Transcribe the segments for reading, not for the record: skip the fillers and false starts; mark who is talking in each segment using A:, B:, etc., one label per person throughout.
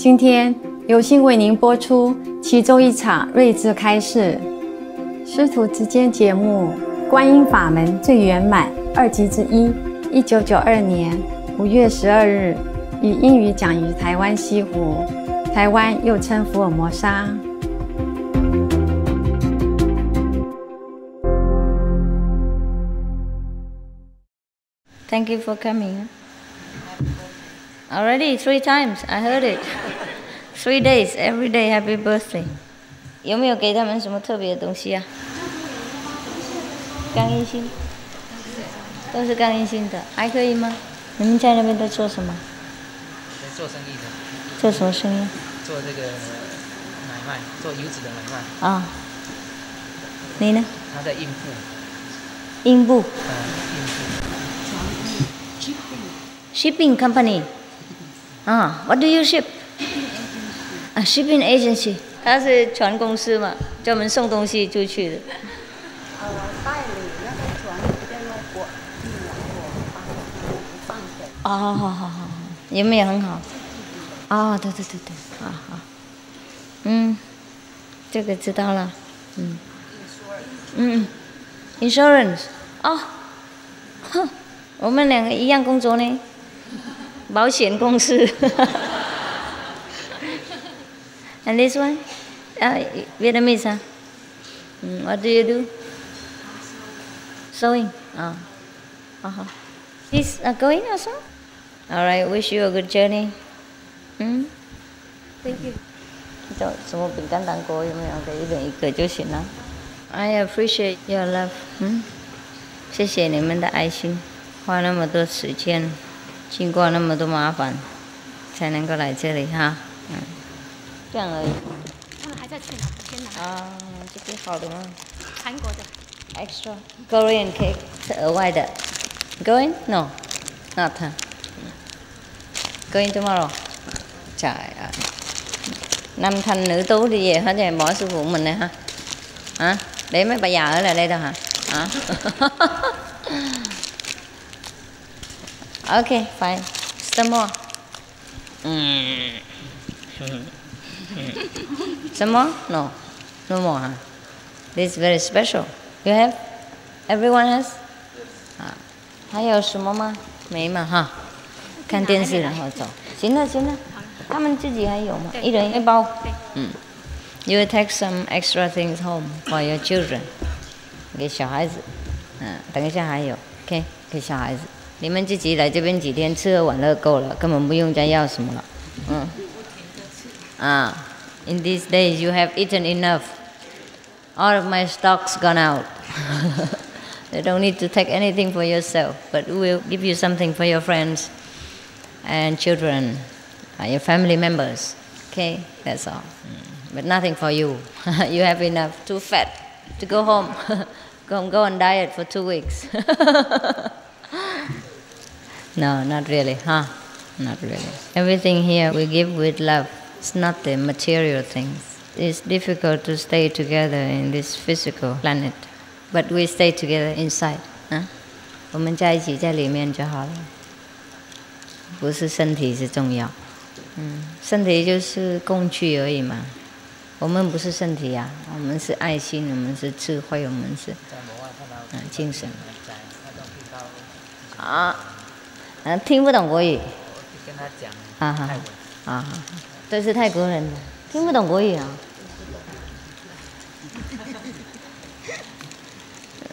A: 今天有幸为您播出其中一场睿智开示，师徒之间节目《观音法门最圆满》2集之一，1992年5月12日以英语讲于台湾西湖，台湾又称福尔摩沙。
B: Thank you for coming. Already 3 times, I heard it. 3 days, every day, happy birthday. 有没有给他们什么特别的东西啊？钢印心，都是钢印心的，还可以吗？你们在那边在做什么？
C: 在做生意的。
B: 做什么生意？
C: 做这个买卖，做油脂的买卖。
B: 啊。你呢？
C: 他在印布。
B: 印布。
C: 印布。
B: Shipping company. 啊 ，What do you ship? 啊 ，shipping agency。他是船公司嘛，专门送东西出去的。
D: 代理那个船在那国运来我放水。
B: 哦，好，有没有很好？哦，对，好，这个知道了，，insurance， 哦，哼，我们2个一样工作呢，保险公司。And this one, Vietnamese, huh? What do you do? Sewing. He's going also? All right, wish you a good journey. Thank you. 什么饼干糖果有没有？给1人1个就行了。I appreciate your love. 谢谢你们的爱心，花那么多时间，经过那么多麻烦，才能够来这里哈。这样而已。
D: 他们还在去哪？先拿。
B: 啊，这个好的吗？
D: 韩国的。
B: Extra Korean cake 是额外的。Going? No, not. Going tomorrow. Trời ơi. nam thanh nữ tú đi về hết rồi, bỏ sư phụ mình này ha. Hả? Để mấy bà già ở lại đây thôi hả? Hả? Okay, fine. Some more. Some more? No. No more, huh? This is very special. You have? Everyone has? 还有什么吗？没嘛哈。看电视然后走。行了，他们自己还有吗？1人1包。You will take some extra things home for your children. 给小孩子。等一下还有 ，OK， 给小孩子。你们自己来这边几天，吃喝玩乐够了，根本不用再要什么了。In these days you have eaten enough. All of my stock's gone out. You don't need to take anything for yourself, but we'll give you something for your friends and children, your family members. Okay, that's all. But nothing for you. You have enough. Too fat to go home. Go on diet for 2 weeks. No, not really, huh? Not really. Everything here we give with love. It's not the material things. It's difficult to stay together in this physical planet, but we stay together inside. 我们在一起在里面就好了，不是身体是重要。身体就是工具而已嘛。我们不是身体呀，我们是爱心，我们是智慧，我们是精神。听不懂国语。
C: 跟他讲泰文。
B: 这是泰国人，听不懂国语啊。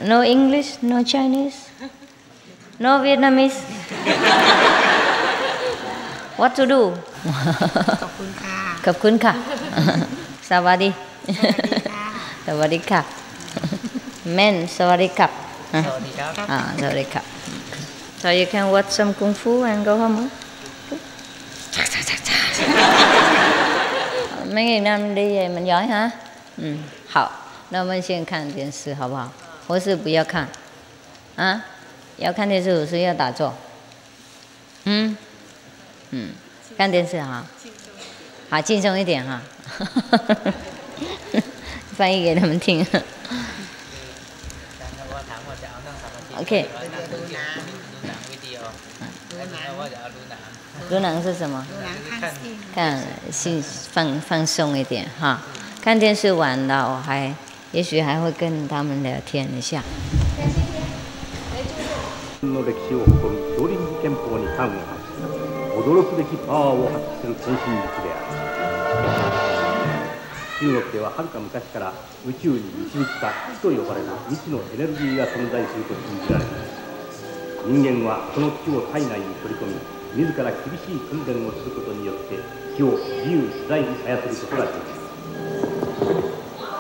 B: No English, no Chinese, no Vietnamese. What to do?
D: ขอบคุณค่ะ
B: ขอบคุณค่ะ สวัสดี สวัสดีค่ะ Men สวัสดีครับ
C: สวัสดีครับ
B: สวัสดีครับ So you can watch some kung fu and go home. Mấy ngày năm đi về mình giỏi hả? 好，那我们先看电视好不好？或是不要看？要看电视，我是要打坐。看电视哈，好轻松一点哈。翻译给他们听。OK。乳囊是什么？
D: 乳囊看戏。
B: 看心放松一点哈，看电视完了，我还也许还会跟他们聊天一下。
E: の歴史を誇る少林寺拳法に端を発し、驚くべきパワーを発揮する天心術である。中国でははるか昔から宇宙に導くか気と呼ばれる未知のエネルギーが存在すると信じられています。人間はこの気を体内に取り込み、自ら厳しい訓練をすることによって気を自由自在に操ることができます。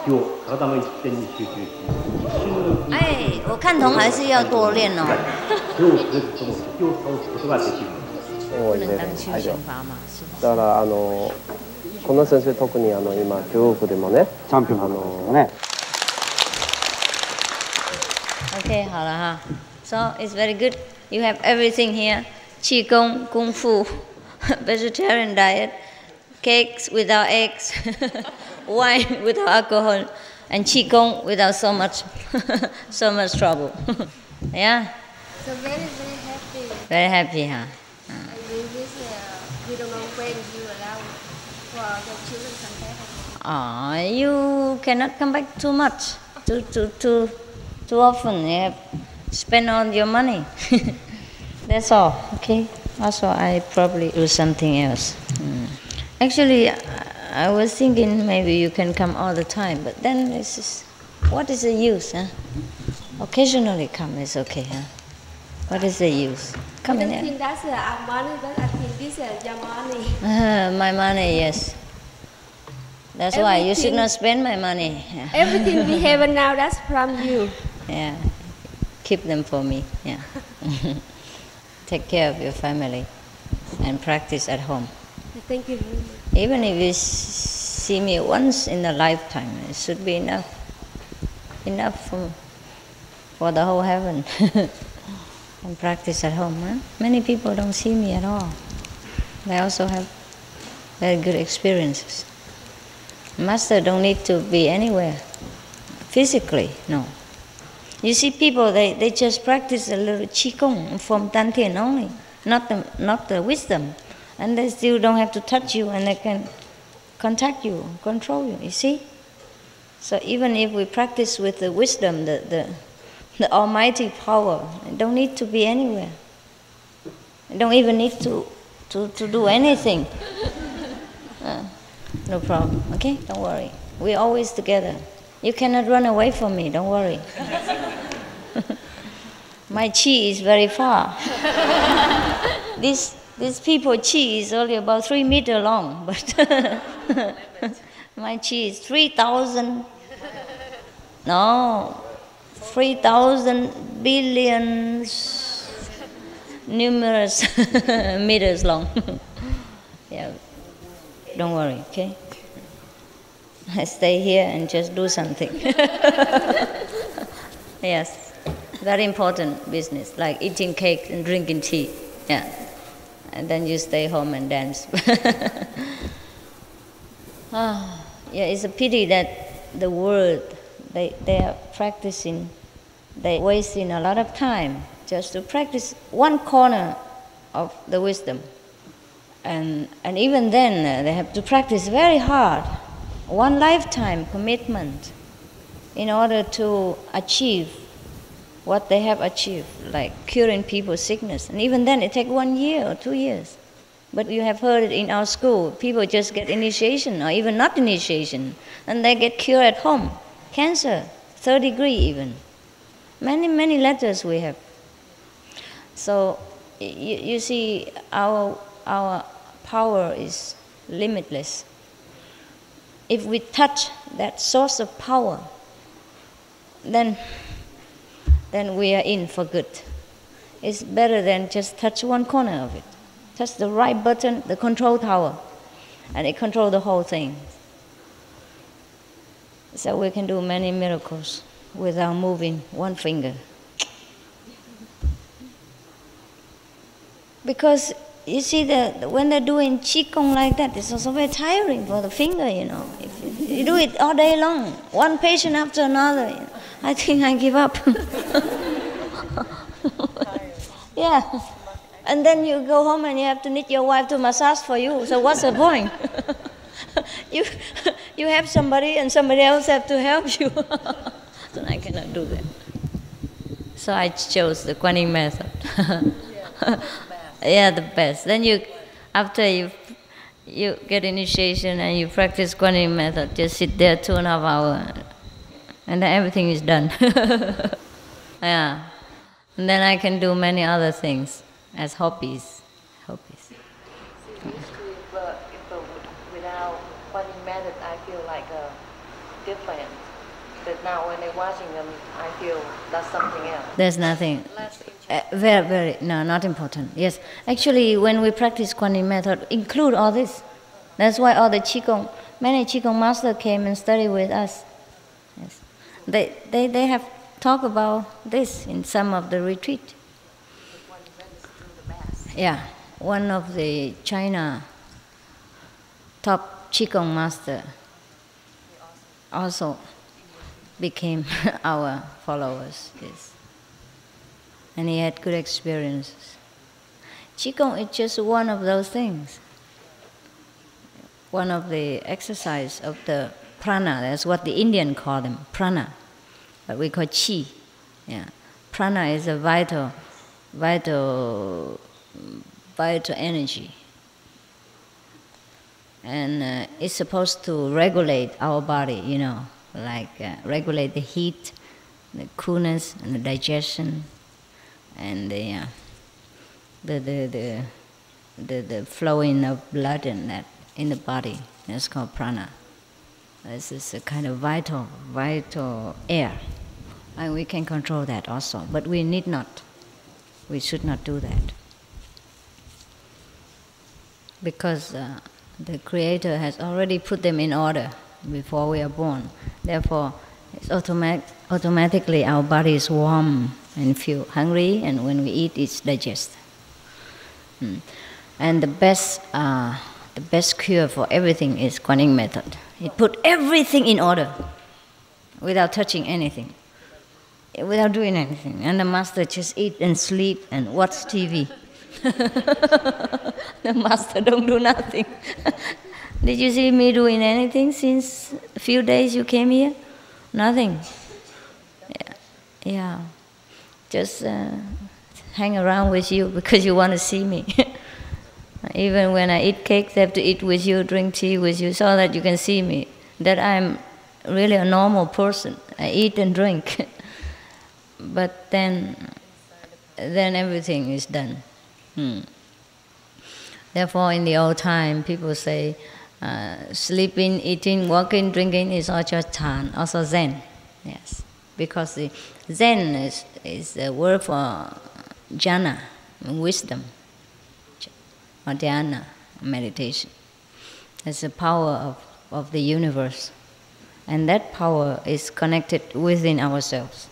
E: 気を体の一点に集中し、一瞬のうちに。
B: 哎，我看同还是要多练哦。
E: 手を触れずとも敵を倒すことができるのです。
B: 不能当休闲法嘛，是不是？
F: だからこの先生特に今中国でもね、チャンピオンね。
B: OK， 好了哈。So it's very good. You have everything here: qigong, kung fu, vegetarian diet, cakes without eggs, wine without alcohol, and qigong without so much trouble. Yeah.
D: So very happy.
B: Very happy, huh?
D: And we wish we don't know when you allow for the children come back.
B: You cannot come back too much, too often. You have spend all your money. That's all. Okay. Also, I probably do something else. Actually, I was thinking maybe you can come all the time, but then this is, what is the use, huh? Occasionally come is okay, huh? What is the use? Come in
D: I
B: here.
D: think that's our money, but I think this is your money.
B: My money, yes. That's why you should not spend my money.
D: Everything we have now, that's from you.
B: Yeah. Keep them for me. Yeah. Take care of your family and practice at home.
D: Thank you very much.
B: Even if you see me once in a lifetime, it should be enough. Enough for the whole heaven. And practice at home. Huh? Many people don't see me at all. They also have very good experiences. Master don't need to be anywhere. Physically, no. You see people, they just practice a little qigong from Dantian only, not the wisdom. And they still don't have to touch you, and they can contact you, control you, you see? So even if we practice with the wisdom, the almighty power, it don't need to be anywhere. You don't even need to do anything. No problem, okay? Don't worry. We're always together. You cannot run away from me, don't worry. My chi is very far. These people chi is only about 3 meters long, but my chi is 3,000 billions numerous meters long. Yeah, don't worry, okay? I stay here and just do something. Yes, very important business, like eating cake and drinking tea. Yeah, and then you stay home and dance. Yeah, it's a pity that the world, they are practicing, they wasting a lot of time just to practice one corner of the wisdom. And even then, they have to practice very hard, one lifetime commitment in order to achieve what they have achieved, like curing people's sickness. And even then, it takes 1 year or 2 years. But you have heard it in our school, people just get initiation or even not initiation, and they get cured at home. Cancer, 3rd degree even. Many letters we have. So you see, our power is limitless. If we touch that source of power, then we are in for good. It's better than just touch one corner of it. Touch the right button, the control tower, and it controls the whole thing. So we can do many miracles without moving one finger. Because you see, when they're doing qigong like that, it's also very tiring for the finger, you know. If you do it all day long, one patient after another, you know, I think I give up. Yeah. And then you go home and you have to need your wife to massage for you. So what's the point? you have somebody and somebody else have to help you. So I cannot do that. So I chose the Quán Yin method. Yeah, the best. Then after you get initiation and you practice Quán Yin method, just sit there 2.5 hours, and then everything is done. Yeah, and then I can do many other things as hobbies.
G: Without Quán Yin method, I feel like different. But now when I'm watching them, I feel that's something else.
B: There's nothing. Very, no, not important. Yes, actually, when we practice Quán Yin method, include all this. That's why all the Qigong, many Qigong masters came and studied with us. Yes, they have talked about this in some of the retreat. Yeah, one of the China top Qigong master also became our followers. Yes. And he had good experiences. Qigong is just one of those things. One of the exercise of the prana, that's what the Indian call them, prana. But we call chi. Yeah. Prana is a vital energy. And it's supposed to regulate our body, like regulate the heat, the coolness, and the digestion, and the flowing of blood and that in the body. That's called prana. This is a kind of vital air, and we can control that also. But we need not. We should not do that because the Creator has already put them in order before we are born. Therefore, it's automatically our body is warm and feel hungry, and when we eat, it's digested. And the best cure for everything is Quán Yin method. It put everything in order without touching anything, without doing anything. And the master just eat and sleep and watch TV. The master don't do nothing. Did you see me doing anything since a few days you came here? Nothing. Yeah. Just hang around with you because you want to see me. Even when I eat cakes, I have to eat with you, drink tea with you, so that you can see me, that I'm really a normal person. I eat and drink. But then everything is done. Therefore, in the old time, people say, sleeping, eating, walking, drinking is all just Chan, also Zen. Yes, because the Zen is the word for jhana, wisdom, or dhyana, meditation. It's the power of the universe. And that power is connected within ourselves.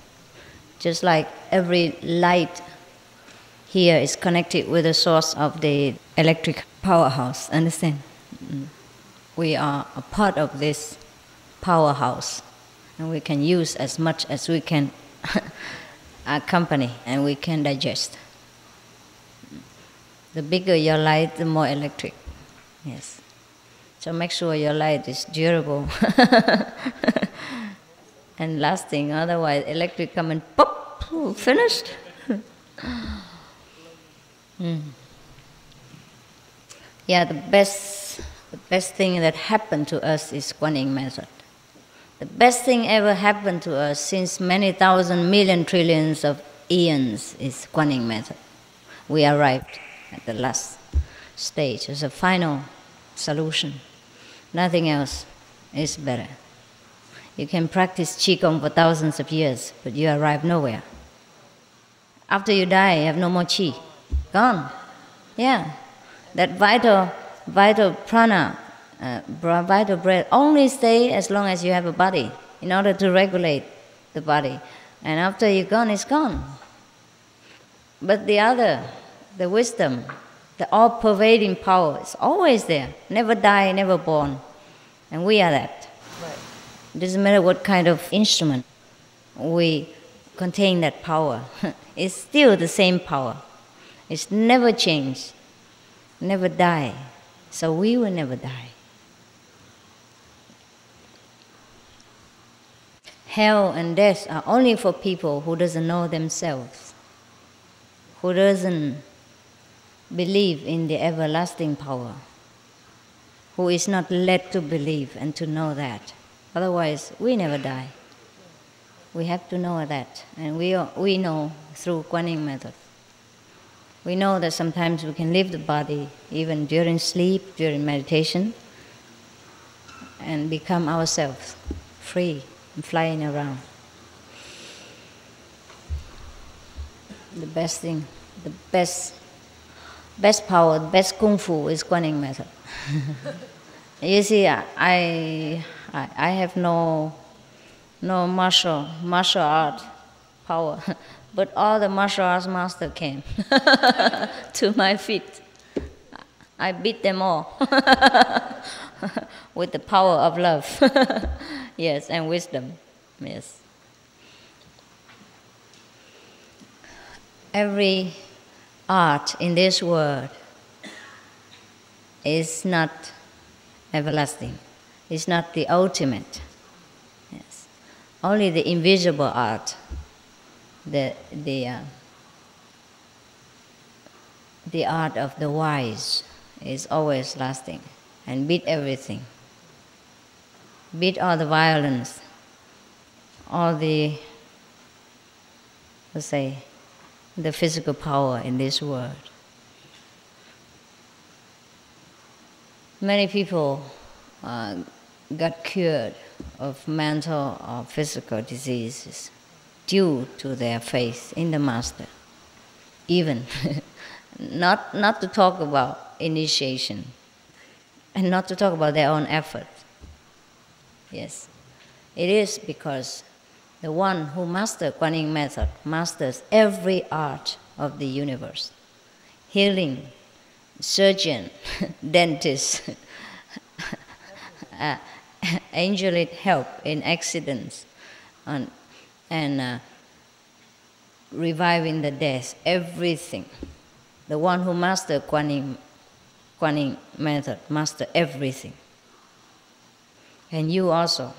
B: Just like every light here is connected with the source of the electric powerhouse, understand? We are a part of this powerhouse, and we can use as much as we can accompany, and we can digest. The bigger your light, the more electric. Yes. So make sure your light is durable and lasting, otherwise electric come and pop, finished. Yeah, the best thing that happened to us is Quán Yin method. The best thing ever happened to us since many thousand million trillions of eons is Quán Yin method. We arrived at the last stage as a final solution. Nothing else is better. You can practice Qigong for thousands of years, but you arrive nowhere. After you die, you have no more Qi. Gone. Yeah. That vital prana, vital breath, only stay as long as you have a body in order to regulate the body. And after you're gone, it's gone. But the wisdom, the all-pervading power is always there. Never die, never born. And we are that.
G: Right.
B: It doesn't matter what kind of instrument we contain that power. It's still the same power. It's never change, never die. So we will never die. Hell and death are only for people who doesn't know themselves, who doesn't believe in the everlasting power, who is not led to believe and to know that. Otherwise, we never die. We have to know that, and we know through Quán method. We know that sometimes we can leave the body even during sleep, during meditation, and become ourselves, free and flying around. The best thing, the best power, the best kung fu is Quán method. You see, I have no martial art power, but all the martial arts master came to my feet. I beat them all with the power of love, yes, and wisdom, yes. Every art in this world is not everlasting. It's not the ultimate. Yes. Only the invisible art, the art of the wise, is always lasting and beat everything. Beat all the violence, all the, let's say, the physical power in this world. Many people got cured of mental or physical diseases due to their faith in the Master. Even not to talk about initiation and not to talk about their own effort. Yes, it is because the one who masters Quán method masters every art of the universe. Healing, surgeon, dentist, angelic help in accidents, and reviving the dead, everything. The one who masters Quán method masters everything. And you also,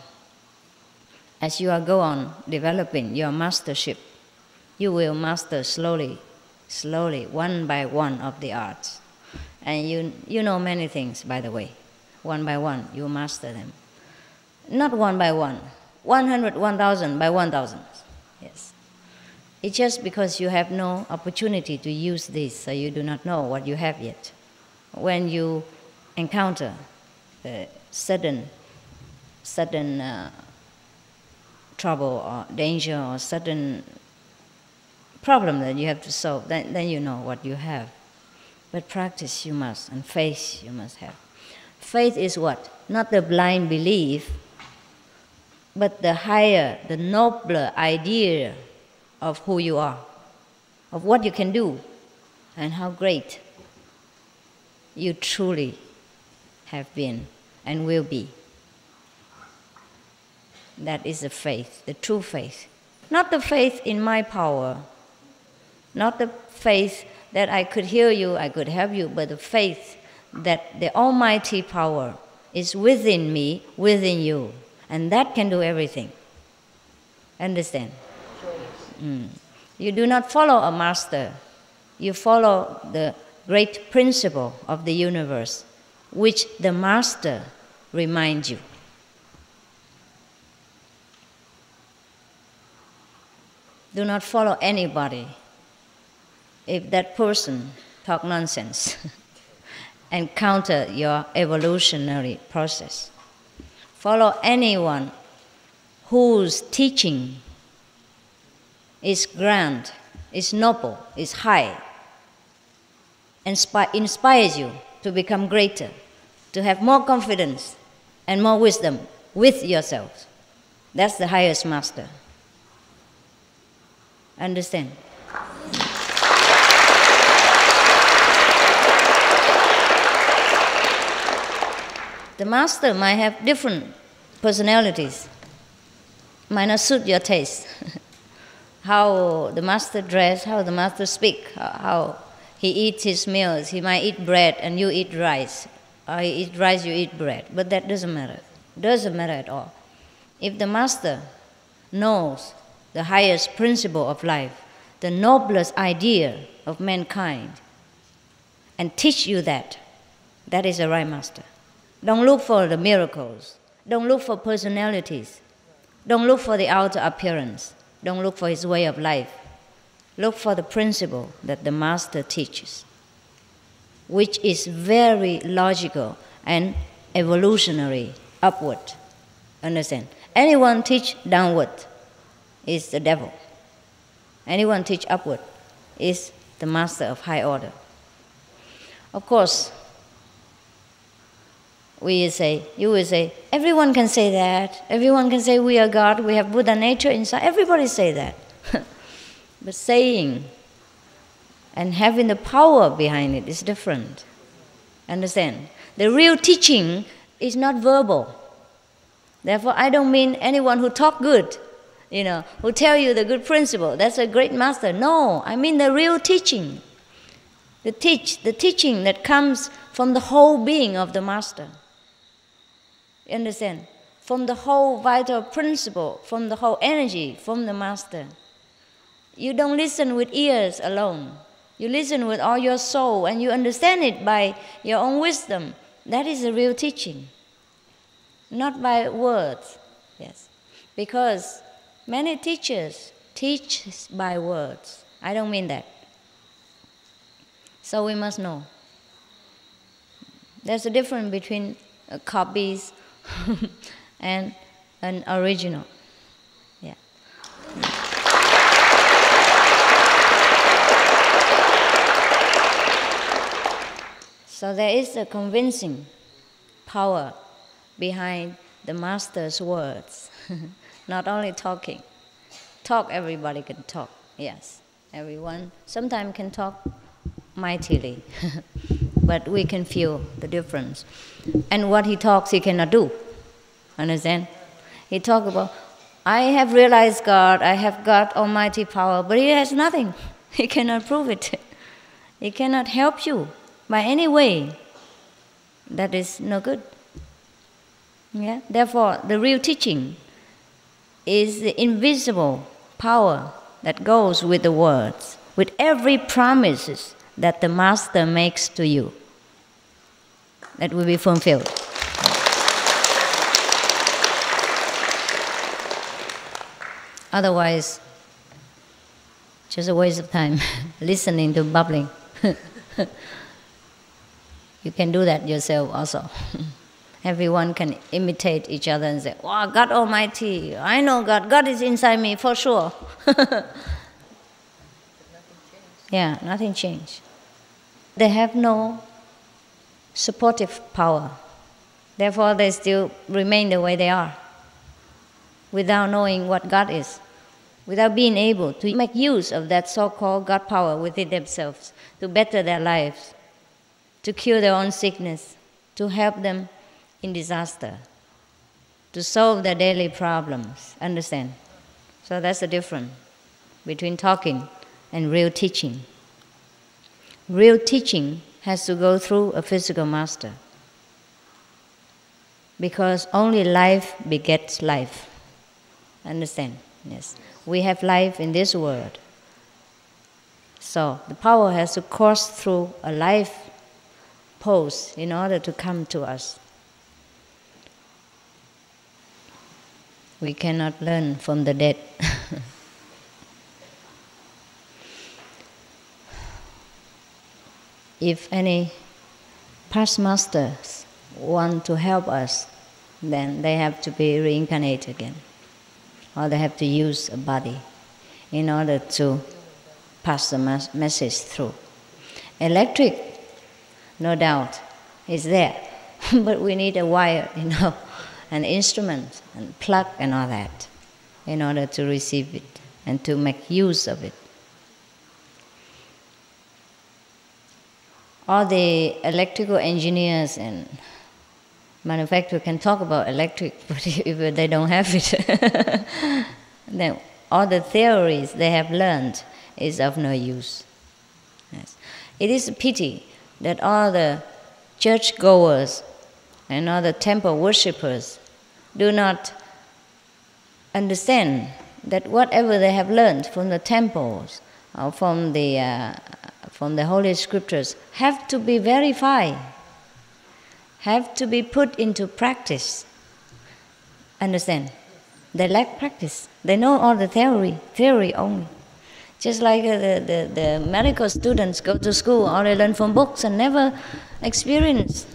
B: as you go on developing your mastership, you will master slowly, one by one of the arts. And you know many things, by the way. One by one, you master them. Not one by one, 100, 1,000 by 1,000. Yes. It's just because you have no opportunity to use this, so you do not know what you have yet. When you encounter sudden trouble or danger or sudden problem that you have to solve, then you know what you have. But practice you must, and faith you must have. Faith is what? Not the blind belief, but the higher, the nobler idea of who you are, of what you can do, and how great you truly have been and will be. That is the faith, the true faith. Not the faith in my power, not the faith that I could heal you, I could help you, but the faith that the almighty power is within me, within you, and that can do everything. Understand? You do not follow a master, you follow the great principle of the universe, which the master reminds you. Do not follow anybody if that person talk nonsense and counter your evolutionary process. Follow anyone whose teaching is grand, is noble, is high, and inspires you to become greater, to have more confidence and more wisdom with yourself. That's the highest master. Understand? The master might have different personalities, might not suit your taste. How the master dress, how the master speak, how He eats his meals. He might eat bread and you eat rice. Or he eats rice, you eat bread. But that doesn't matter. Doesn't matter at all. If the master knows the highest principle of life, the noblest idea of mankind, and teach you that, that is a right master. Don't look for the miracles. Don't look for personalities. Don't look for the outer appearance. Don't look for his way of life. Look for the principle that the master teaches, which is very logical and evolutionary, upward. Understand? Anyone teach downward is the devil. Anyone teach upward is the master of high order. Of course, you will say, everyone can say that. Everyone can say we are God, we have Buddha nature inside. Everybody say that. But saying and having the power behind it is different. Understand? The real teaching is not verbal. Therefore, I don't mean anyone who talk good, who tell you the good principle. That's a great master. No, I mean the real teaching. The teaching that comes from the whole being of the master. You understand? From the whole vital principle, from the whole energy, from the master. You don't listen with ears alone. You listen with all your soul and you understand it by your own wisdom. That is the real teaching. Not by words. Yes. Because many teachers teach by words. I don't mean that. So we must know. There's a difference between copies and an original. Yeah. So there is a convincing power behind the master's words. Not only talking. Talk, everybody can talk. Yes, everyone sometimes can talk mightily. But we can feel the difference. And what he talks, he cannot do. Understand? He talks about, I have realized God, I have got almighty power, but he has nothing. He cannot prove it. He cannot help you by any way. That is no good. Yeah? Therefore, the real teaching is the invisible power that goes with the words, with every promises that the master makes to you. That will be fulfilled. Otherwise, just a waste of time listening to babbling. You can do that yourself also. Everyone can imitate each other and say, wow, God Almighty, I know God, God is inside me for sure. Yeah, nothing changed. They have no supportive power. Therefore, they still remain the way they are, without knowing what God is, without being able to make use of that so-called God power within themselves to better their lives, to cure their own sickness, to help them in disaster, to solve their daily problems. Understand? So that's the difference between talking and real teaching. Real teaching has to go through a physical master, because only life begets life. Understand? Yes. We have life in this world. So the power has to course through a life pose in order to come to us. We cannot learn from the dead. If any past masters want to help us, then they have to be reincarnated again. Or they have to use a body in order to pass the message through. Electric, no doubt, is there. But we need a wire, an instrument, and plug and all that, in order to receive it and to make use of it. All the electrical engineers and manufacturers can talk about electric, but if they don't have it, then all the theories they have learned is of no use. Yes. It is a pity that all the churchgoers and all the temple worshippers do not understand that whatever they have learned from the temples or from the Holy Scriptures have to be verified, have to be put into practice. Understand? They lack practice. They know all the theory only. Just like the medical students go to school, or they learn from books and never experience.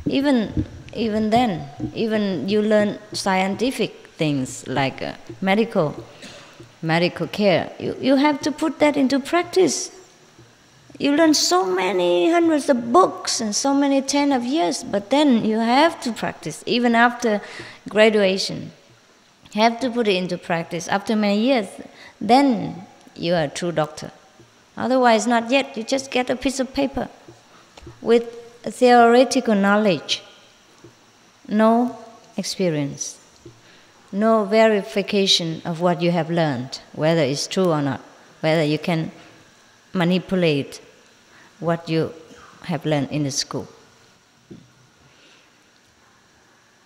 B: Even then, even you learn scientific things like medical care, you have to put that into practice. You learn so many hundreds of books and so many 10 of years, but then you have to practice, even after graduation. You have to put it into practice. After many years, then you are a true doctor. Otherwise, not yet. You just get a piece of paper with theoretical knowledge, no experience, no verification of what you have learned, whether it's true or not, whether you can manipulate what you have learned in the school.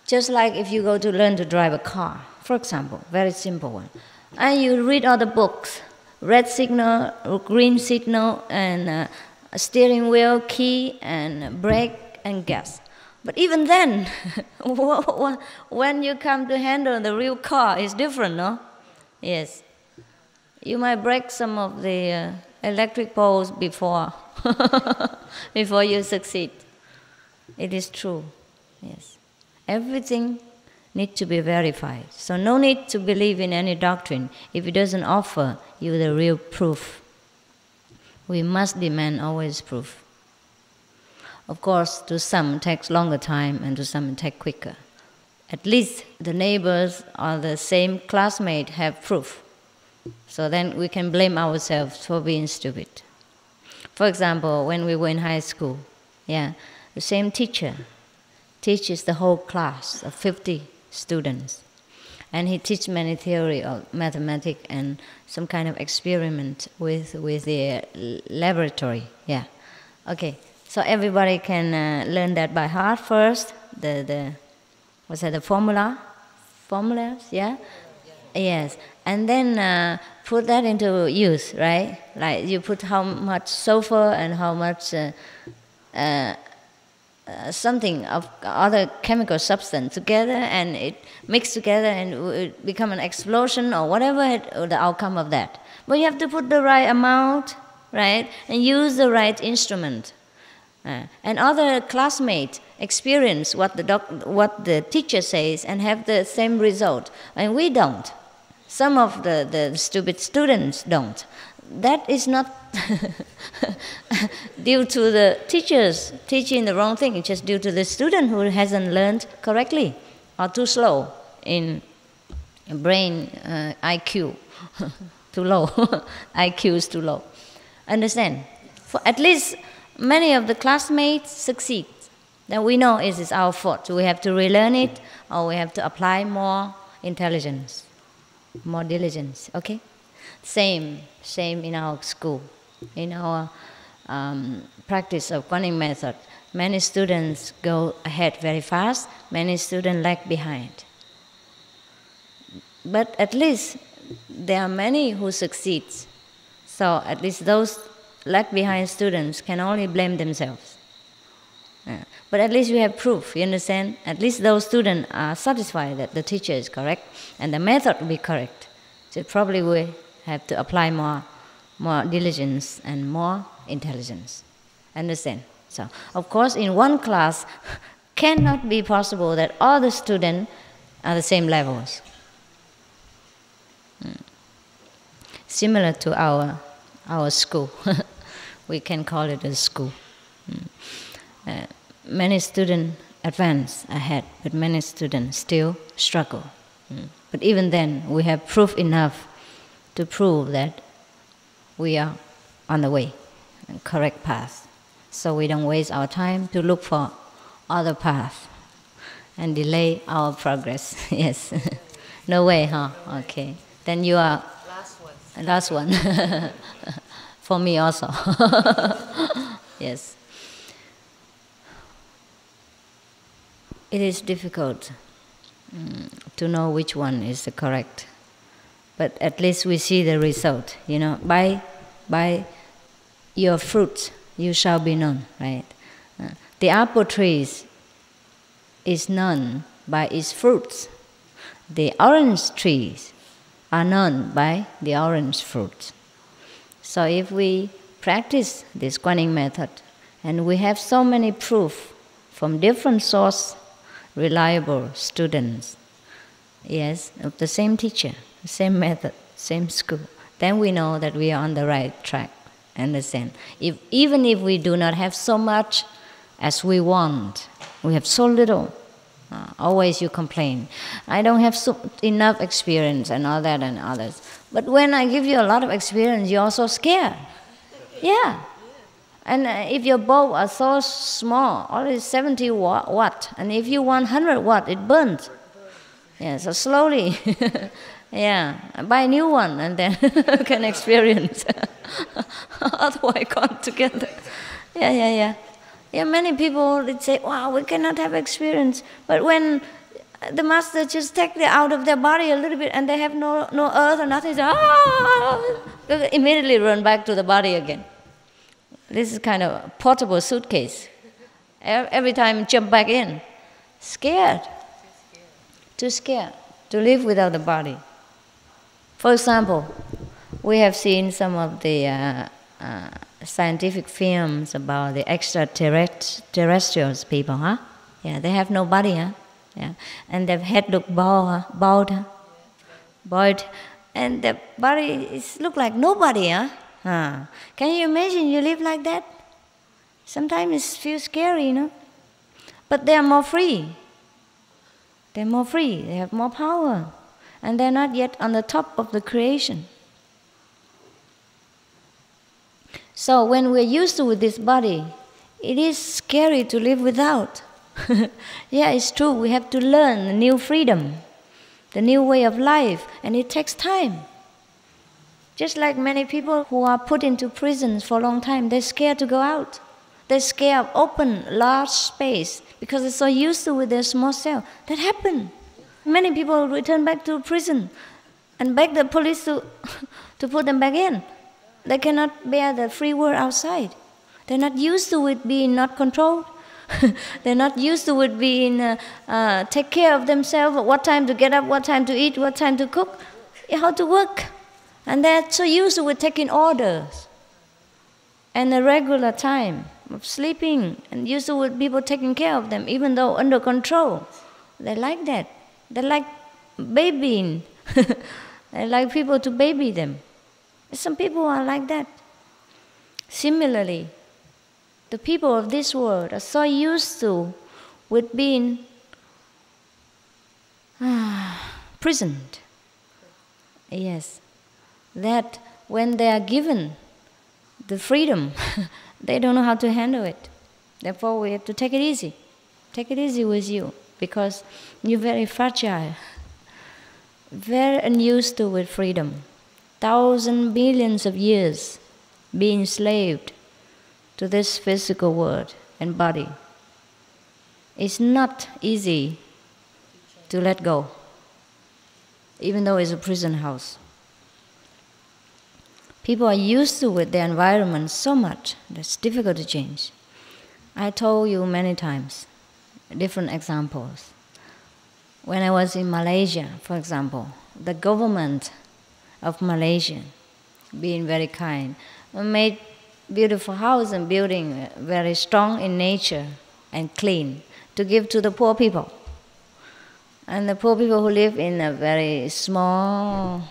B: Just like if you go to learn to drive a car, for example, very simple one, and you read all the books, red signal, green signal, and a steering wheel, key, and brake, and gas. But even then, when you come to handle the real car, it's different, no? Yes. You might break some of the electric poles before you succeed. It is true, yes. Everything needs to be verified. So no need to believe in any doctrine if it doesn't offer you the real proof. We must demand always proof. Of course, to some it takes longer time and to some it takes quicker. At least the neighbors or the same classmate have proof. So then we can blame ourselves for being stupid. For example, when we were in high school, the same teacher teaches the whole class of 50 students. And he teaches many theory of mathematics and some kind of experiment with the laboratory. Yeah. Okay. So everybody can learn that by heart first. The formulas? Yeah. Yes. And then put that into use, right? Like you put how much sulfur and how much something of other chemical substance together, and it mixed together and it become an explosion or whatever the outcome of that. But you have to put the right amount, right, and use the right instrument. And other classmates experience what the teacher says and have the same result, and we don't. Some of the stupid students don't. That is not due to the teachers teaching the wrong thing. It's just due to the student who hasn't learned correctly or too slow in brain IQ. Too low. IQ is too low. Understand? For at least many of the classmates succeed. Then we know it is our fault. We have to relearn it, or we have to apply more intelligence, more diligence. Okay? Same in our school. In our practice of Quán method, many students go ahead very fast, many students lag behind. But at least there are many who succeed. So at least those lag behind students can only blame themselves. But at least we have proof, you understand? At least those students are satisfied that the teacher is correct and the method will be correct. So probably we have to apply more diligence and more intelligence. Understand? So, of course, in one class, cannot be possible that all the students are the same levels. Similar to our school. We can call it a school. Many students advance ahead, but many students still struggle. But even then, we have proof enough to prove that we are on the way, correct path. So we don't waste our time to look for other path and delay our progress. Yes. No way, huh? Okay. Then you are last one. For me also. Yes. It is difficult to know which one is the correct. But at least we see the result, you know. By your fruits you shall be known, right? The apple tree is known by its fruits. The orange trees are known by the orange fruits. So if we practice this Quán method, and we have so many proof from different source, reliable students, yes, of the same teacher, same method, same school, then we know that we are on the right track. Understand? Even if we do not have so much as we want, we have so little. Always you complain, I don't have enough experience and all that and others. But when I give you a lot of experience, you're also scared. Yeah. And if your bulb are so small, only 70 watt, and if you want 100 watt, it burns. Yeah, so slowly, yeah, buy a new one and then can experience. Otherwise, come together. Yeah. Yeah, many people would say, wow, we cannot have experience. But when the master just take it out of their body a little bit and they have no earth or nothing, they immediately run back to the body again. This is kind of a portable suitcase. Every time jump back in. Scared. Too scared to live without the body. For example, we have seen some of the scientific films about the extraterrestrials people, huh? Yeah, they have no body, huh? Yeah, and their head look bald, and their body look like nobody, huh? Can you imagine you live like that? Sometimes it feels scary, you know. But they are more free. They're more free. They have more power, and they're not yet on the top of the creation. So when we're used to with this body, it is scary to live without. Yeah, it's true. We have to learn the new freedom, the new way of life, and it takes time. Just like many people who are put into prisons for a long time, they're scared to go out. They're scared of open, large space because they're so used to with their small cell. That happened. Many people return back to prison and beg the police to put them back in. They cannot bear the free world outside. They're not used to it being not controlled. They're not used to it being take care of themselves, what time to get up, what time to eat, what time to cook, how to work. And they're so used to it taking orders and a regular time of sleeping, and used to with people taking care of them, even though under control. They like that. They like babying. They like people to baby them. Some people are like that. Similarly, the people of this world are so used to with being prisoned. Yes, that when they are given the freedom, they don't know how to handle it. Therefore, we have to take it easy. Take it easy with you, because you're very fragile, very unused to with freedom. Thousands, billions of years being enslaved to this physical world and body. It's not easy to let go, even though it's a prison house. People are used to with their environment so much that it's difficult to change. I told you many times, different examples. When I was in Malaysia, for example, the government of Malaysia, being very kind, made beautiful house and building very strong in nature and clean to give to the poor people. And the poor people who live in a very small,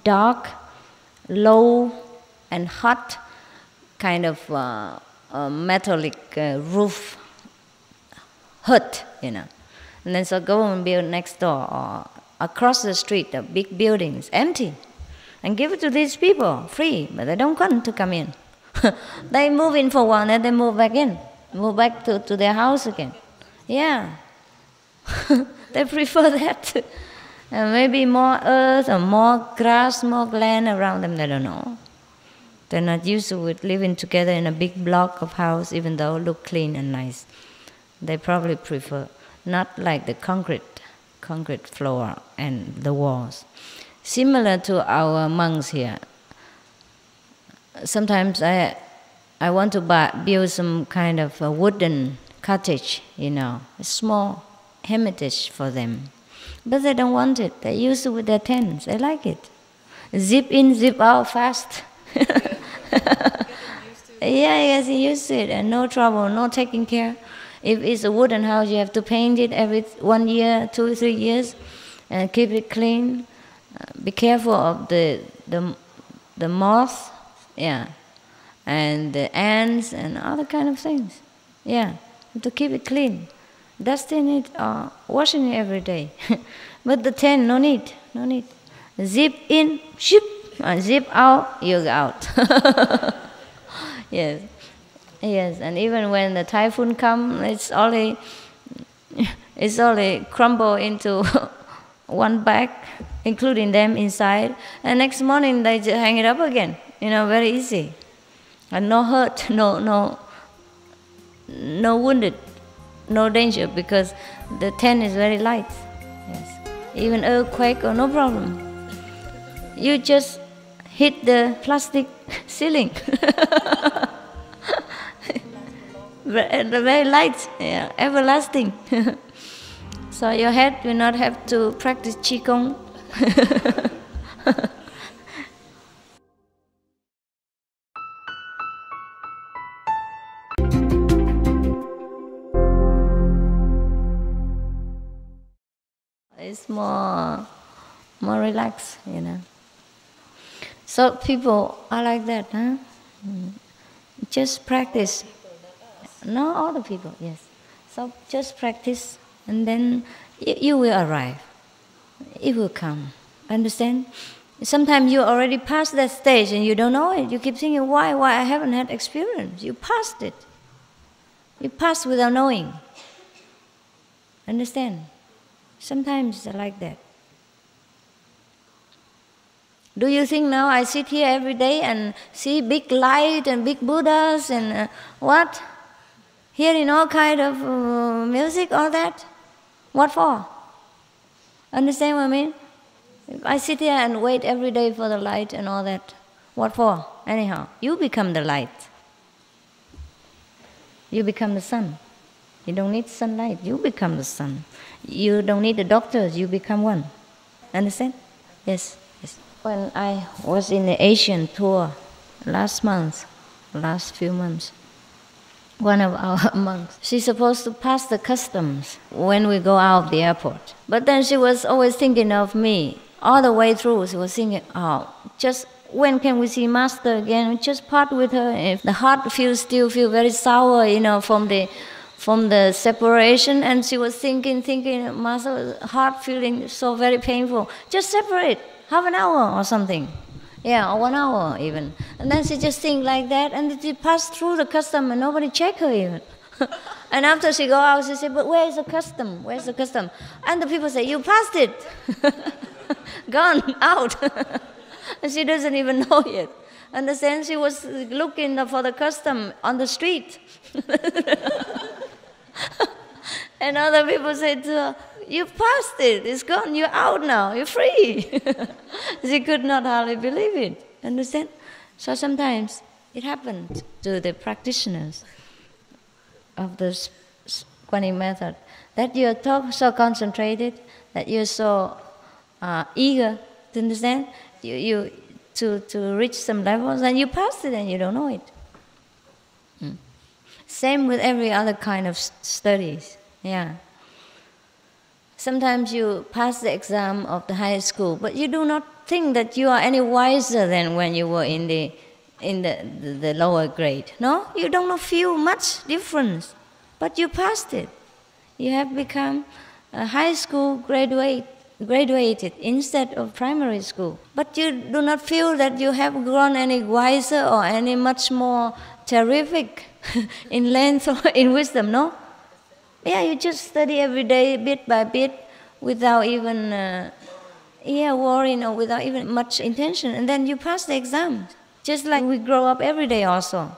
B: dark, low and hot kind of metallic roof hut, you know. And then so government build next door or across the street, the big buildings, empty, and give it to these people free, but they don't want to come in. They move in for a while and they move back in, move back to their house again. Yeah, they prefer that. And maybe more earth or more grass, more land around them, they don't know. They're not used to it, living together in a big block of house, even though it look clean and nice. They probably prefer, not like the concrete floor and the walls. Similar to our monks here. Sometimes I want to build some kind of a wooden cottage, a small hermitage for them. But they don't want it. They're used to with their tents. They like it. Zip in, zip out fast. Yeah, get used to it, and no trouble, no taking care. If it's a wooden house, you have to paint it every 1 year, 2, 3 years, and keep it clean. Be careful of the moth, and the ants and other kind of things. Yeah, to keep it clean, dusting it or washing it every day. But the tent, no need. Zip in, ship, zip out, you're out. Yes, and even when the typhoon comes, it's only crumble into one bag, including them inside, and next morning they just hang it up again. Very easy, and no hurt, no wounded, no danger, because the tent is very light. Yes, even earthquake or no problem. You just hit the plastic ceiling. Very light, everlasting. So your head will not have to practice Qigong. It's more relaxed, So people are like that, huh? Just practice. Not all the people, yes. So just practice, and then you will arrive. It will come. Understand? Sometimes you already passed that stage and you don't know it. You keep thinking, why I haven't had experience. You passed it. You passed without knowing. Understand? Sometimes it's like that. Do you think now I sit here every day and see big light and big Buddhas and what? Hearing all kind of music, all that? What for? Understand what I mean? If I sit here and wait every day for the light and all that, what for? Anyhow, you become the light. You become the sun. You don't need sunlight, you become the sun. You don't need the doctors, you become one. Understand? Yes. When I was in the Asian tour last few months, one of our monks, she's supposed to pass the customs when we go out of the airport. But then she was always thinking of me. All the way through, she was thinking, just when can we see Master again? Just part with her. If the heart still feel very sour, from the separation. And she was thinking, Master, heart feeling so very painful. Just separate, half an hour or something. Yeah, or 1 hour even. And then she just think like that, and she passed through the custom and nobody check her even. And after she go out, she said, but where is the custom? Where's the custom? And the people say, you passed it. Gone, out. And she doesn't even know yet. Understand? She was looking for the custom on the street. And other people said to her, you passed it, it's gone, you're out now, you're free. She could not hardly believe it, understand? So sometimes it happened to the practitioners of the Quán method, that you're so concentrated, that you're so eager to understand, you to reach some levels, and you passed it and you don't know it. Same with every other kind of studies, yeah. Sometimes you pass the exam of the high school, but you do not think that you are any wiser than when you were in the lower grade. No, you don't feel much difference, but you passed it. You have become a high school graduated instead of primary school. But you do not feel that you have grown any wiser or any much more terrific in length or in wisdom, no? Yeah, you just study every day, bit by bit, without even worrying or without even much intention, and then you pass the exam. Just like we grow up every day also.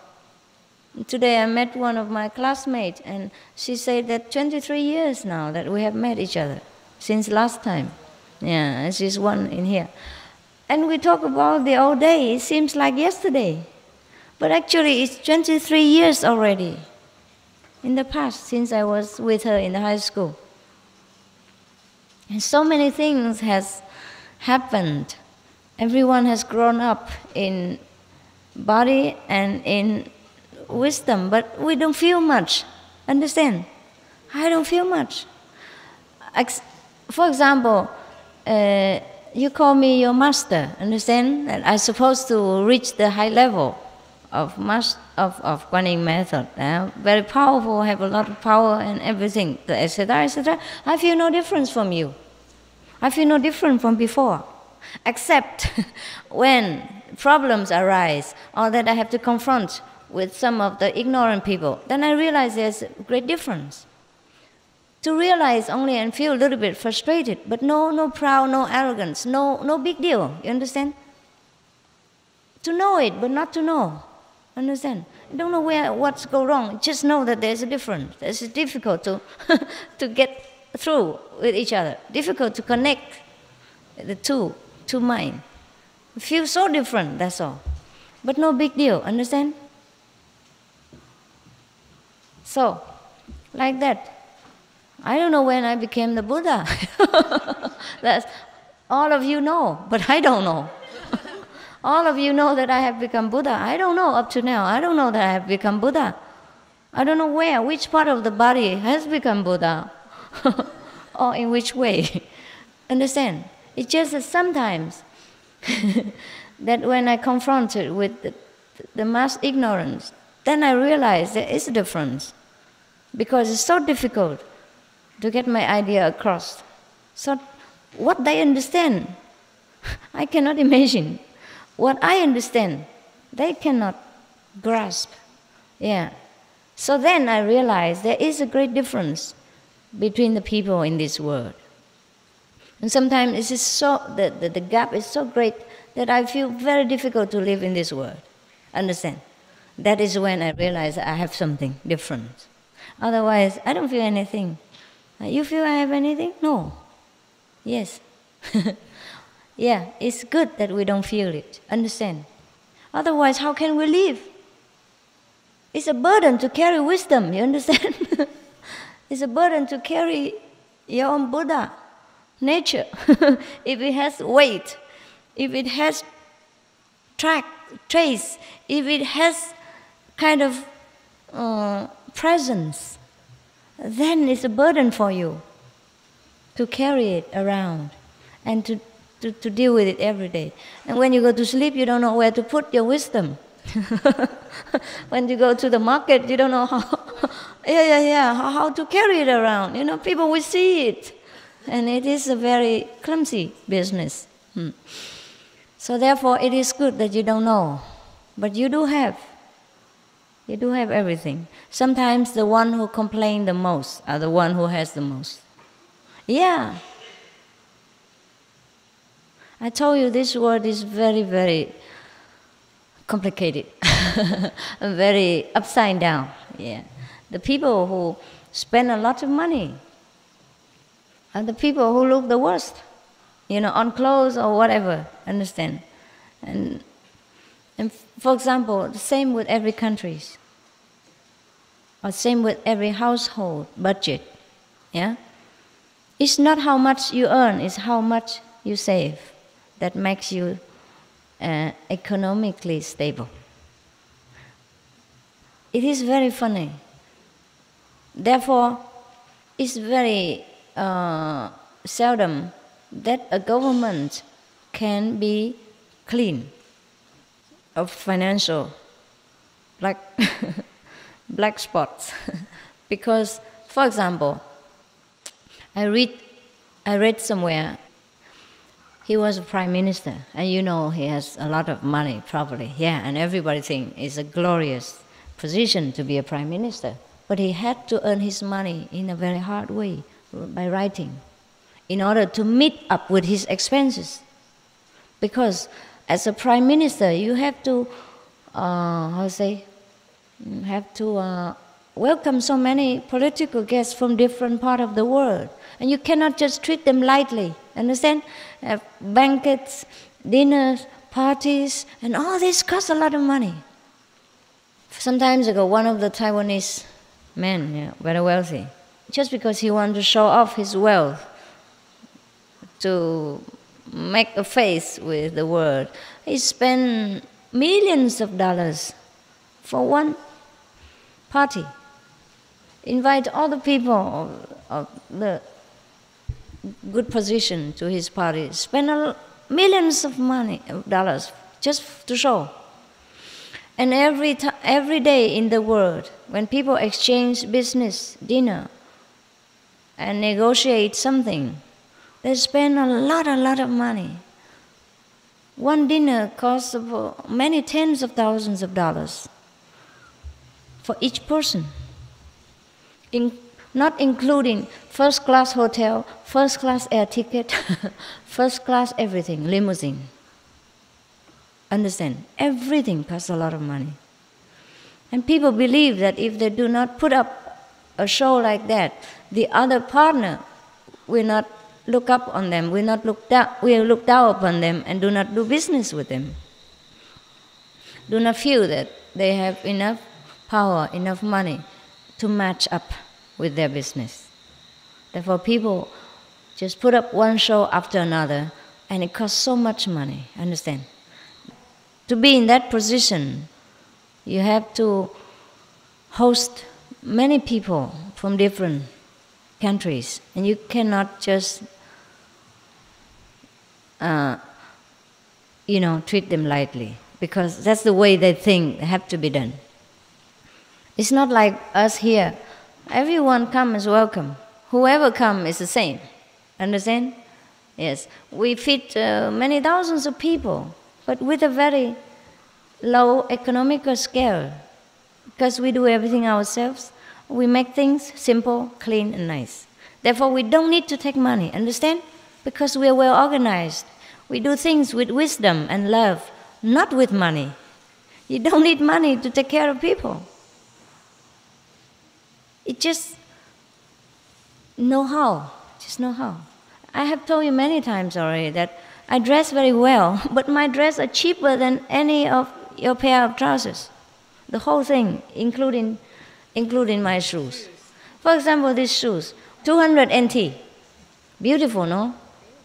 B: Today I met one of my classmates, and she said that 23 years now that we have met each other, since last time. Yeah, and she's one in here. And we talk about the old day, it seems like yesterday. But actually it's 23 years already in the past, since I was with her in the high school. And so many things has happened. Everyone has grown up in body and in wisdom, but we don't feel much. Understand? I don't feel much. For example, you call me your master. Understand? And I'm supposed to reach the high level of Quán Yin method. Very powerful, have a lot of power and everything, etc., etc. I feel no difference from you. I feel no different from before, except when problems arise or that I have to confront with some of the ignorant people. Then I realize there's a great difference. To realize only and feel a little bit frustrated, but no proud, no arrogance, no big deal. You understand? To know it, but not to know. Understand? I don't know what's go wrong. Just know that there's a difference. It's difficult to to get through with each other. Difficult to connect the two minds. Feel so different. That's all. But no big deal. Understand? So, like that. I don't know when I became the Buddha. That's all of you know, but I don't know. All of you know that I have become Buddha. I don't know up to now. I don't know that I have become Buddha. I don't know which part of the body has become Buddha, or in which way. Understand? It's just that sometimes that when I confronted with the mass ignorance, then I realize there is a difference, because it's so difficult to get my idea across. So what they understand, I cannot imagine. What I understand, they cannot grasp. Yeah. So then I realized there is a great difference between the people in this world. And sometimes it's just so, the gap is so great that I feel very difficult to live in this world. Understand? That is when I realize I have something different. Otherwise, I don't feel anything. You feel I have anything? No. Yes. Yeah, it's good that we don't feel it. Understand? Otherwise, how can we live? It's a burden to carry wisdom, you understand? It's a burden to carry your own Buddha nature. If it has weight, if it has trace, if it has kind of presence, then it's a burden for you to carry it around and to deal with it every day. And when you go to sleep, you don't know where to put your wisdom. When you go to the market, you don't know how to carry it around. You know, people will see it. And it is a very clumsy business. So therefore, it is good that you don't know. But you do have. You do have everything. Sometimes the one who complain the most are the one who has the most. Yeah. I told you this world is very, very complicated. Very upside down. Yeah. The people who spend a lot of money are the people who look the worst, you know, on clothes or whatever. Understand? And for example, the same with every country, or same with every household budget. Yeah. It's not how much you earn; it's how much you save that makes you economically stable. It is very funny. Therefore, it's very seldom that a government can be clean of financial black spots. Because, for example, I read somewhere, he was a prime minister, and you know he has a lot of money, probably. Yeah, and everybody thinks it's a glorious position to be a prime minister. But he had to earn his money in a very hard way, by writing, in order to meet up with his expenses. Because as a prime minister, you have to, welcome so many political guests from different parts of the world. And you cannot just treat them lightly, understand? Have banquets, dinners, parties, and all this costs a lot of money. Some time ago, one of the Taiwanese men, very wealthy, just because he wanted to show off his wealth, to make a face with the world, he spent millions of dollars for one party. Invite all the people of the good position to his party. Spend millions of dollars just to show. And every day in the world, when people exchange business, dinner, and negotiate something, they spend a lot of money. One dinner costs many tens of thousands of dollars for each person, not including first-class hotel, first-class air ticket, first-class everything, limousine. Understand? Everything costs a lot of money. And people believe that if they do not put up a show like that, the other partner will not look up on them, will look down upon them, and do not do business with them. Do not feel that they have enough power, enough money to match up with their business. Therefore, people just put up one show after another, and it costs so much money, understand? To be in that position, you have to host many people from different countries, and you cannot just treat them lightly, because that's the way they think have to be done. It's not like us here. Everyone comes is welcome. Whoever comes is the same. Understand? Yes. We feed many thousands of people, but with a very low economical scale, because we do everything ourselves. We make things simple, clean, and nice. Therefore, we don't need to take money, understand? Because we are well organized. We do things with wisdom and love, not with money. You don't need money to take care of people. It just know-how, I have told you many times already that I dress very well, but my dress are cheaper than any of your pair of trousers. The whole thing, including my shoes. For example, these shoes, 200 NT. Beautiful, no?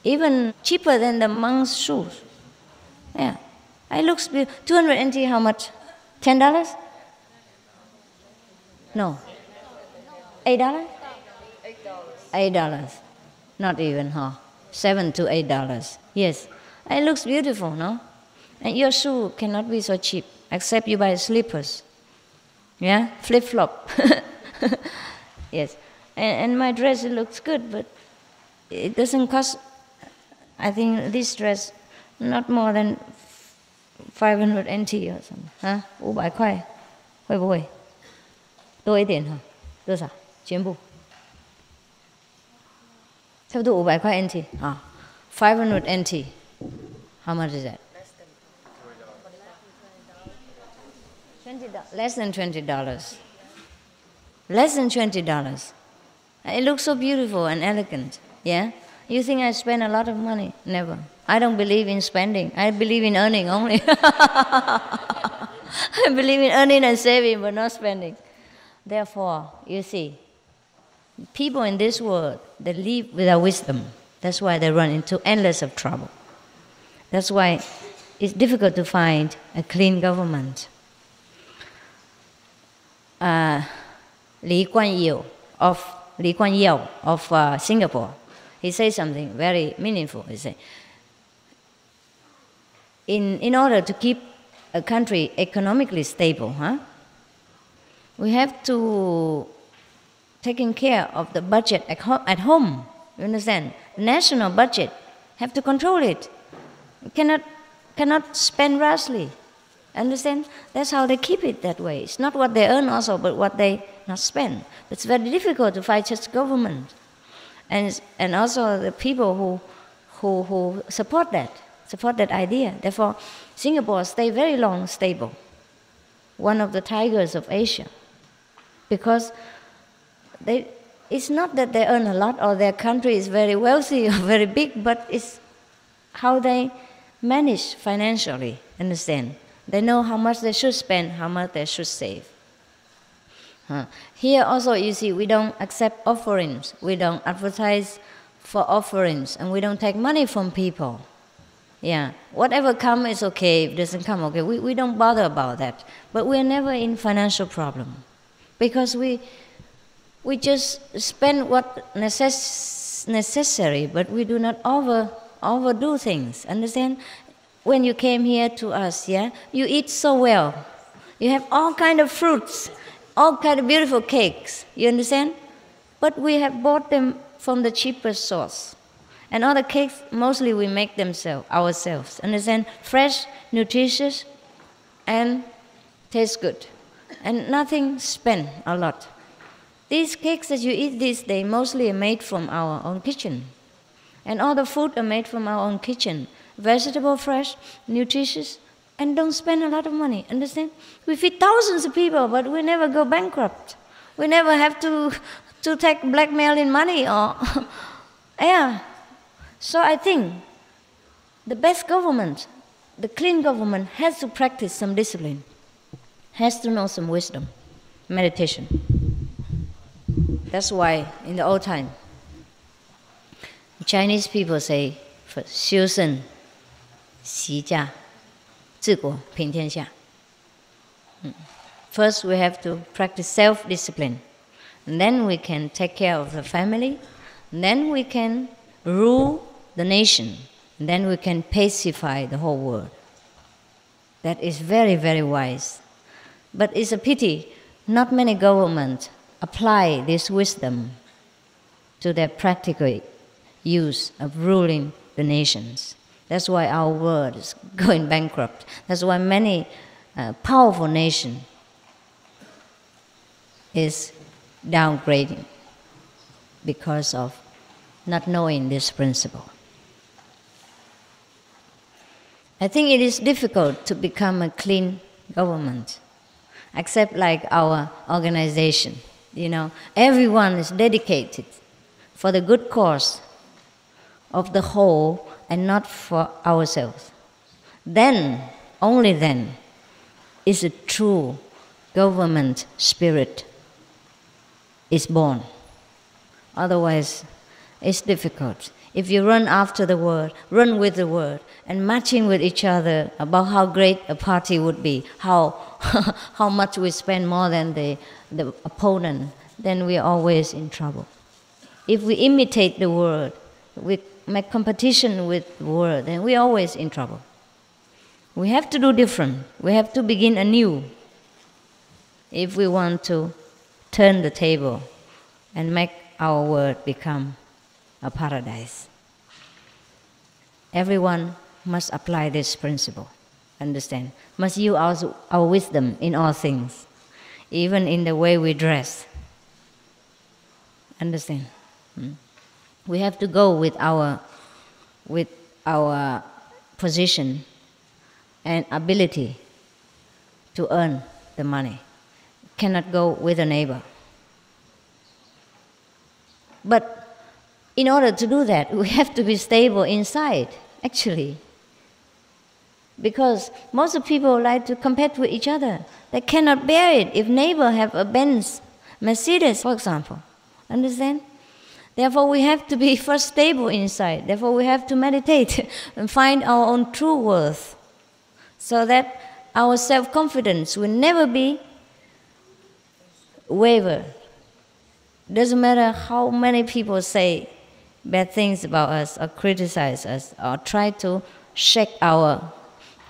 B: Even cheaper than the monk's shoes. Yeah. It looks beautiful. 200 NT, how much? $10? No. $8? $8. Not even, huh? $7 to $8. Yes. It looks beautiful, no? And your shoe cannot be so cheap, except you buy slippers. Yeah? Flip-flop. Yes. And my dress, it looks good, but it doesn't cost, I think this dress, not more than 500 NT or something. Huh? 500块，会不会？多一点哈？多少？全部？差不多500块 NT 啊，500 NT. How much is that? Less than $20. Less than $20. It looks so beautiful and elegant. Yeah? You think I spend a lot of money? Never. I don't believe in spending. I believe in earning only. I believe in earning and saving, but not spending. Therefore, you see, people in this world, they live without wisdom. That's why they run into endless of trouble. That's why it's difficult to find a clean government. Lee Kuan Yew of Singapore, he says something very meaningful. He said, in order to keep a country economically stable, we have to taking care of the budget at home. You understand? The national budget, have to control it. You cannot spend rashly. Understand? That's how they keep it that way. It's not what they earn also, but what they not spend. It's very difficult to fight such government. And also the people who support that. support that idea. Therefore, Singapore stay very long stable, one of the tigers of Asia, because it's not that they earn a lot or their country is very wealthy or very big, but it's how they manage financially, understand? They know how much they should spend, how much they should save. Here also, you see, we don't accept offerings. We don't advertise for offerings, and we don't take money from people. Yeah, whatever comes is okay. If it doesn't come, okay. We don't bother about that. But we're never in financial problem, because we just spend what necessary, but we do not overdo things. Understand? When you came here to us, yeah, you eat so well. You have all kind of fruits, all kind of beautiful cakes. You understand? But we have bought them from the cheapest source. And all the cakes, mostly we make them ourselves. Understand? Fresh, nutritious, and taste good. And nothing spent a lot. These cakes that you eat these days mostly are made from our own kitchen. And all the food are made from our own kitchen. Vegetable, fresh, nutritious, and don't spend a lot of money. Understand? We feed thousands of people, but we never go bankrupt. We never have to take blackmail in money or yeah. So I think the best government, the clean government, has to practice some discipline, has to know some wisdom, meditation. That's why in the old time, Chinese people say, "修身齐家治国平天下." First, we have to practice self-discipline. And then we can take care of the family. And then we can rule the nation. And then we can pacify the whole world. That is very, very wise. But it's a pity not many governments apply this wisdom to their practical use of ruling the nations. That's why our world is going bankrupt. That's why many powerful nations is downgrading because of not knowing this principle. I think it is difficult to become a clean government, except like our organization. You know, everyone is dedicated for the good cause of the whole and not for ourselves. Then, only then, is a true government spirit is born. Otherwise, it's difficult. If you run after the word, run with the word, and matching with each other about how great a party would be, how much we spend more than the opponent, then we're always in trouble. If we imitate the word, we make competition with the word, then we're always in trouble. We have to do different. We have to begin anew if we want to turn the table and make our world become a paradise. Everyone must apply this principle, understand? Must use our wisdom in all things, even in the way we dress. Understand? We have to go with our position and ability to earn the money. Cannot go with a neighbor. But in order to do that, we have to be stable inside, actually. Because most of people like to compete with each other. They cannot bear it if neighbor have a Benz, Mercedes, for example. Understand? Therefore, we have to be first stable inside. Therefore, we have to meditate and find our own true worth, so that our self-confidence will never be wavered. Doesn't matter how many people say bad things about us or criticize us or try to shake our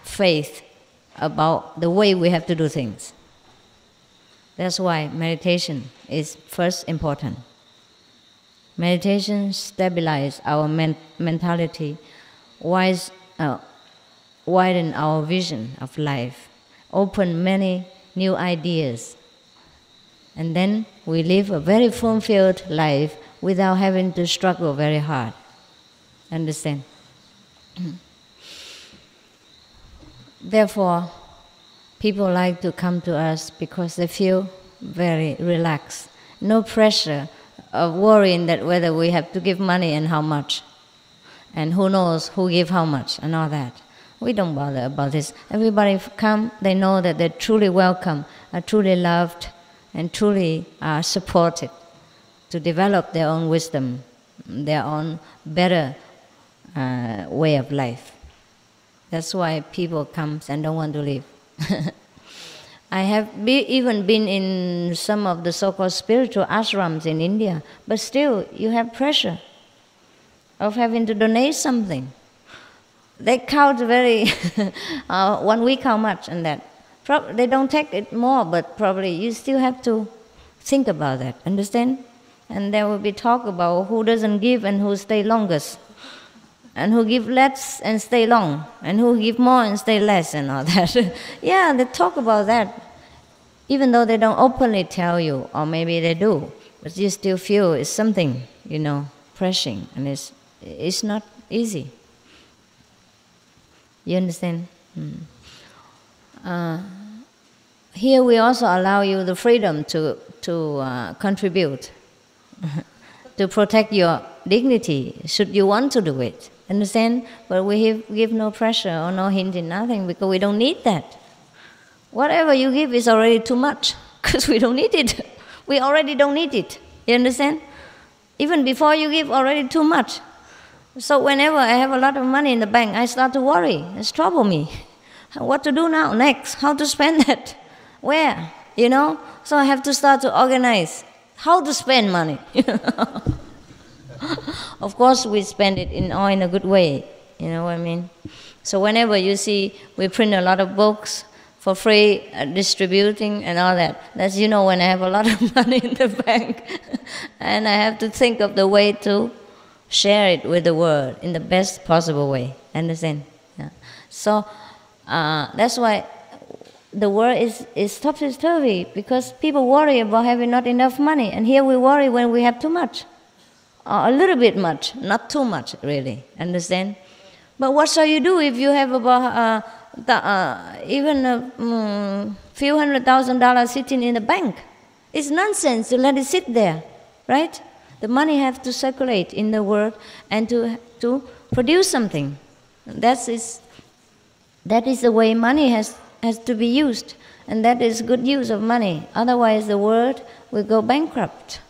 B: faith about the way we have to do things. That's why meditation is first important. Meditation stabilizes our mentality, widen our vision of life, open many new ideas, and then we live a very fulfilled life without having to struggle very hard. Understand? Therefore, people like to come to us because they feel very relaxed. No pressure of worrying that whether we have to give money and how much. And who knows who give how much and all that. We don't bother about this. Everybody come, they know that they're truly welcome, are truly loved, and truly are supported to develop their own wisdom, their own better way of life. That's why people come and don't want to leave. I have even been in some of the so-called spiritual ashrams in India, but still you have pressure of having to donate something. They count very 1 week how much and that. They don't take it more, but probably you still have to think about that, understand? And there will be talk about who doesn't give and who stay longest, and who give less and stay long, and who give more and stay less and all that. Yeah, they talk about that, even though they don't openly tell you, or maybe they do, but you still feel it's something, pressing, and it's not easy. You understand? Here we also allow you the freedom to contribute, to protect your dignity, should you want to do it. Understand? But we give no pressure or no hint in nothing, because we don't need that. Whatever you give is already too much, because we don't need it. We already don't need it. You understand? Even before you give, already too much. So whenever I have a lot of money in the bank, I start to worry. It's trouble me. What to do now, next? How to spend that? Where? So I have to start to organize how to spend money. Of course, we spend it in a good way. You know what I mean? So whenever you see we print a lot of books for free, distributing and all that, that's when I have a lot of money in the bank, and I have to think of the way to share it with the world in the best possible way. Understand? Yeah. So that's why the world is topsy-turvy, because people worry about having not enough money, and here we worry when we have too much, or a little bit much, not too much really. Understand? But what shall you do if you have about even a few $100,000 sitting in the bank? It's nonsense to let it sit there, right? The money has to circulate in the world and to produce something. That is the way money has to be used, and that is good use of money. Otherwise, the world will go bankrupt,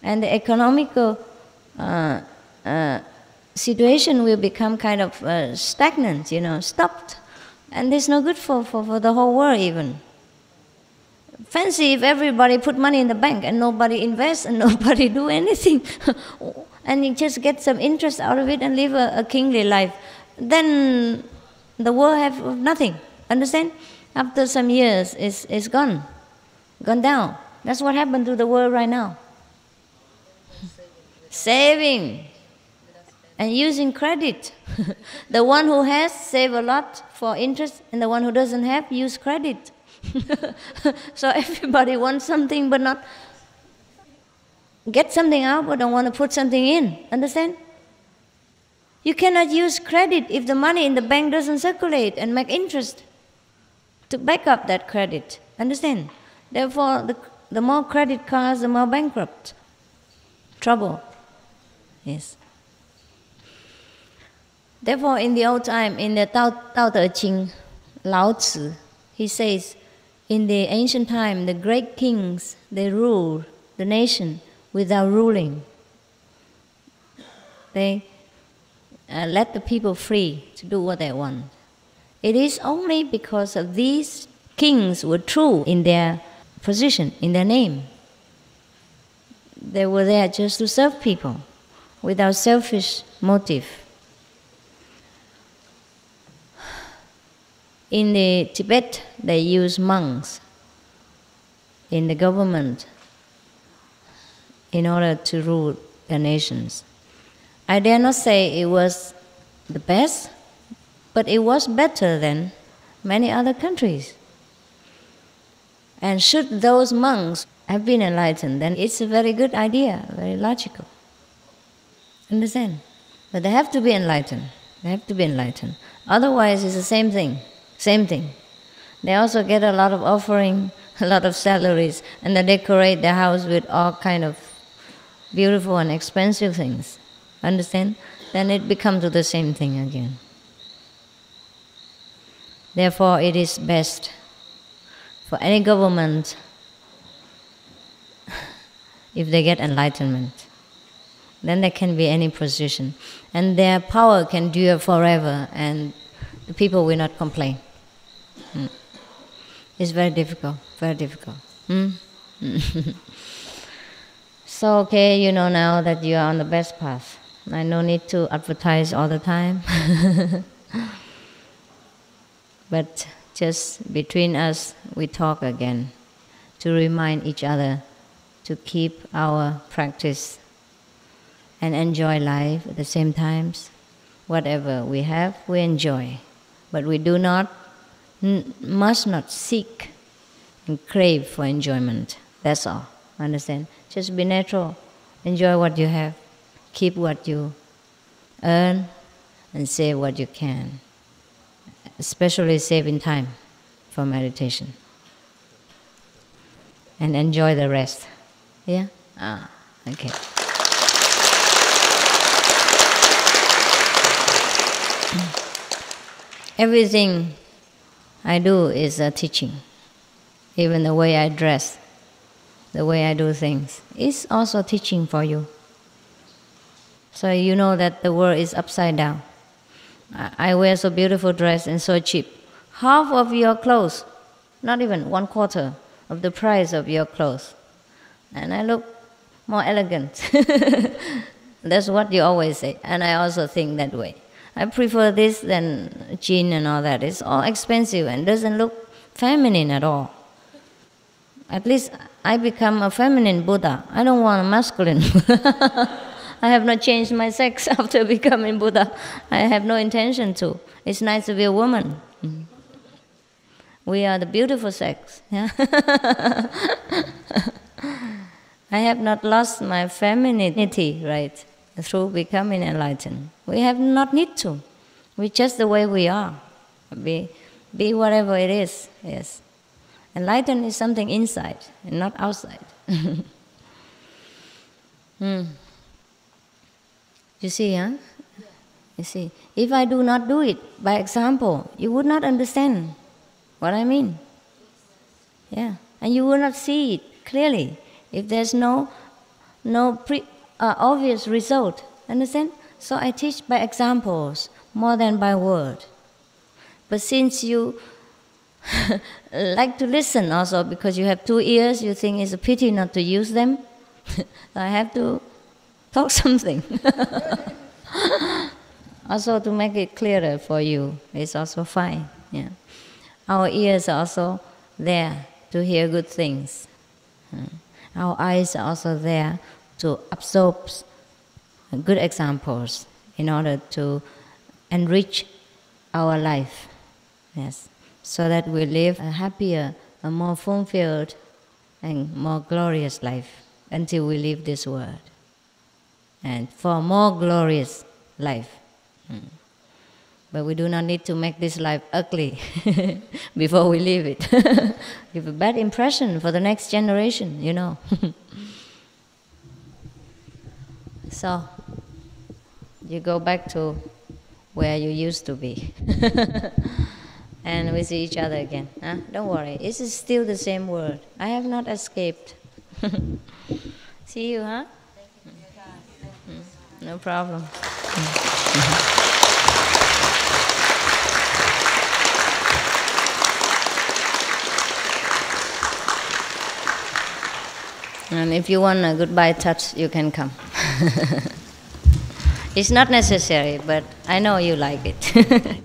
B: and the economical situation will become kind of stagnant, stopped, and it's no good for the whole world even. Fancy if everybody put money in the bank and nobody invests and nobody do anything, and you just get some interest out of it and live a kingly life. Then the world have nothing. Understand? After some years, it's gone down. That's what happened to the world right now. Saving and using credit. The one who has save a lot for interest, and the one who doesn't have use credit. So everybody wants something but not get something out, but don't want to put something in. Understand? You cannot use credit if the money in the bank doesn't circulate and make interest to back up that credit. Understand? Therefore, the more credit cards, the more bankrupt. Trouble. Yes. Therefore, in the old time, in the Tao Te Ching, Lao Tzu, he says, in the ancient time, the great kings, they ruled the nation without ruling. They let the people free to do what they want. It is only because of these kings were true in their position, in their name. They were there just to serve people without selfish motive. In the Tibet, they use monks in the government in order to rule their nations. I dare not say it was the best, but it was better than many other countries. And should those monks have been enlightened, then it's a very good idea, very logical. Understand? But they have to be enlightened. They have to be enlightened. Otherwise, it's the same thing. Same thing. They also get a lot of offering, a lot of salaries, and they decorate their house with all kind of beautiful and expensive things. Understand? Then it becomes the same thing again. Therefore, it is best for any government, if they get enlightenment, then there can be any position. And their power can endure forever, and the people will not complain. It's very difficult, very difficult. So, okay, you know now that you are on the best path. I no need to advertise all the time. But just between us, we talk again to remind each other to keep our practice and enjoy life at the same times. Whatever we have, we enjoy. But we do not, must not seek and crave for enjoyment. That's all. Understand? Just be natural. Enjoy what you have. Keep what you earn and save what you can. Especially saving time for meditation. And enjoy the rest. Yeah? Okay. Everything I do is a teaching. Even the way I dress, the way I do things, is also teaching for you. So you know that the world is upside down. I wear so beautiful dress and so cheap. Half of your clothes, not even 1/4 of the price of your clothes. And I look more elegant. That's what you always say. And I also think that way. I prefer this than jean and all that. It's all expensive and doesn't look feminine at all. At least I become a feminine Buddha. I don't want a masculine Buddha. I have not changed my sex after becoming Buddha. I have no intention to. It's nice to be a woman. We are the beautiful sex. Yeah? I have not lost my femininity, right, through becoming enlightened. We have not need to. We're just the way we are. Be whatever it is. Yes. Enlightened is something inside and not outside. You see, huh? You see, if I do not do it by example, you would not understand what I mean. Yeah, and you will not see it clearly if there's no obvious result. Understand? So I teach by examples more than by word. But since you like to listen also because you have 2 ears, you think it's a pity not to use them. I have to talk something. Also to make it clearer for you is also fine. Yeah. Our ears are also there to hear good things. Our eyes are also there to absorb good examples in order to enrich our life. Yes. So that we live a happier, a more fulfilled, and more glorious life until we leave this world. And for a more glorious life. But we do not need to make this life ugly before we leave it. Give a bad impression for the next generation, you know. So, you go back to where you used to be. And we see each other again. Huh? Don't worry, it is still the same world. I have not escaped. See you, huh? No problem. And if you want a goodbye touch, you can come. It's not necessary, but I know you like it.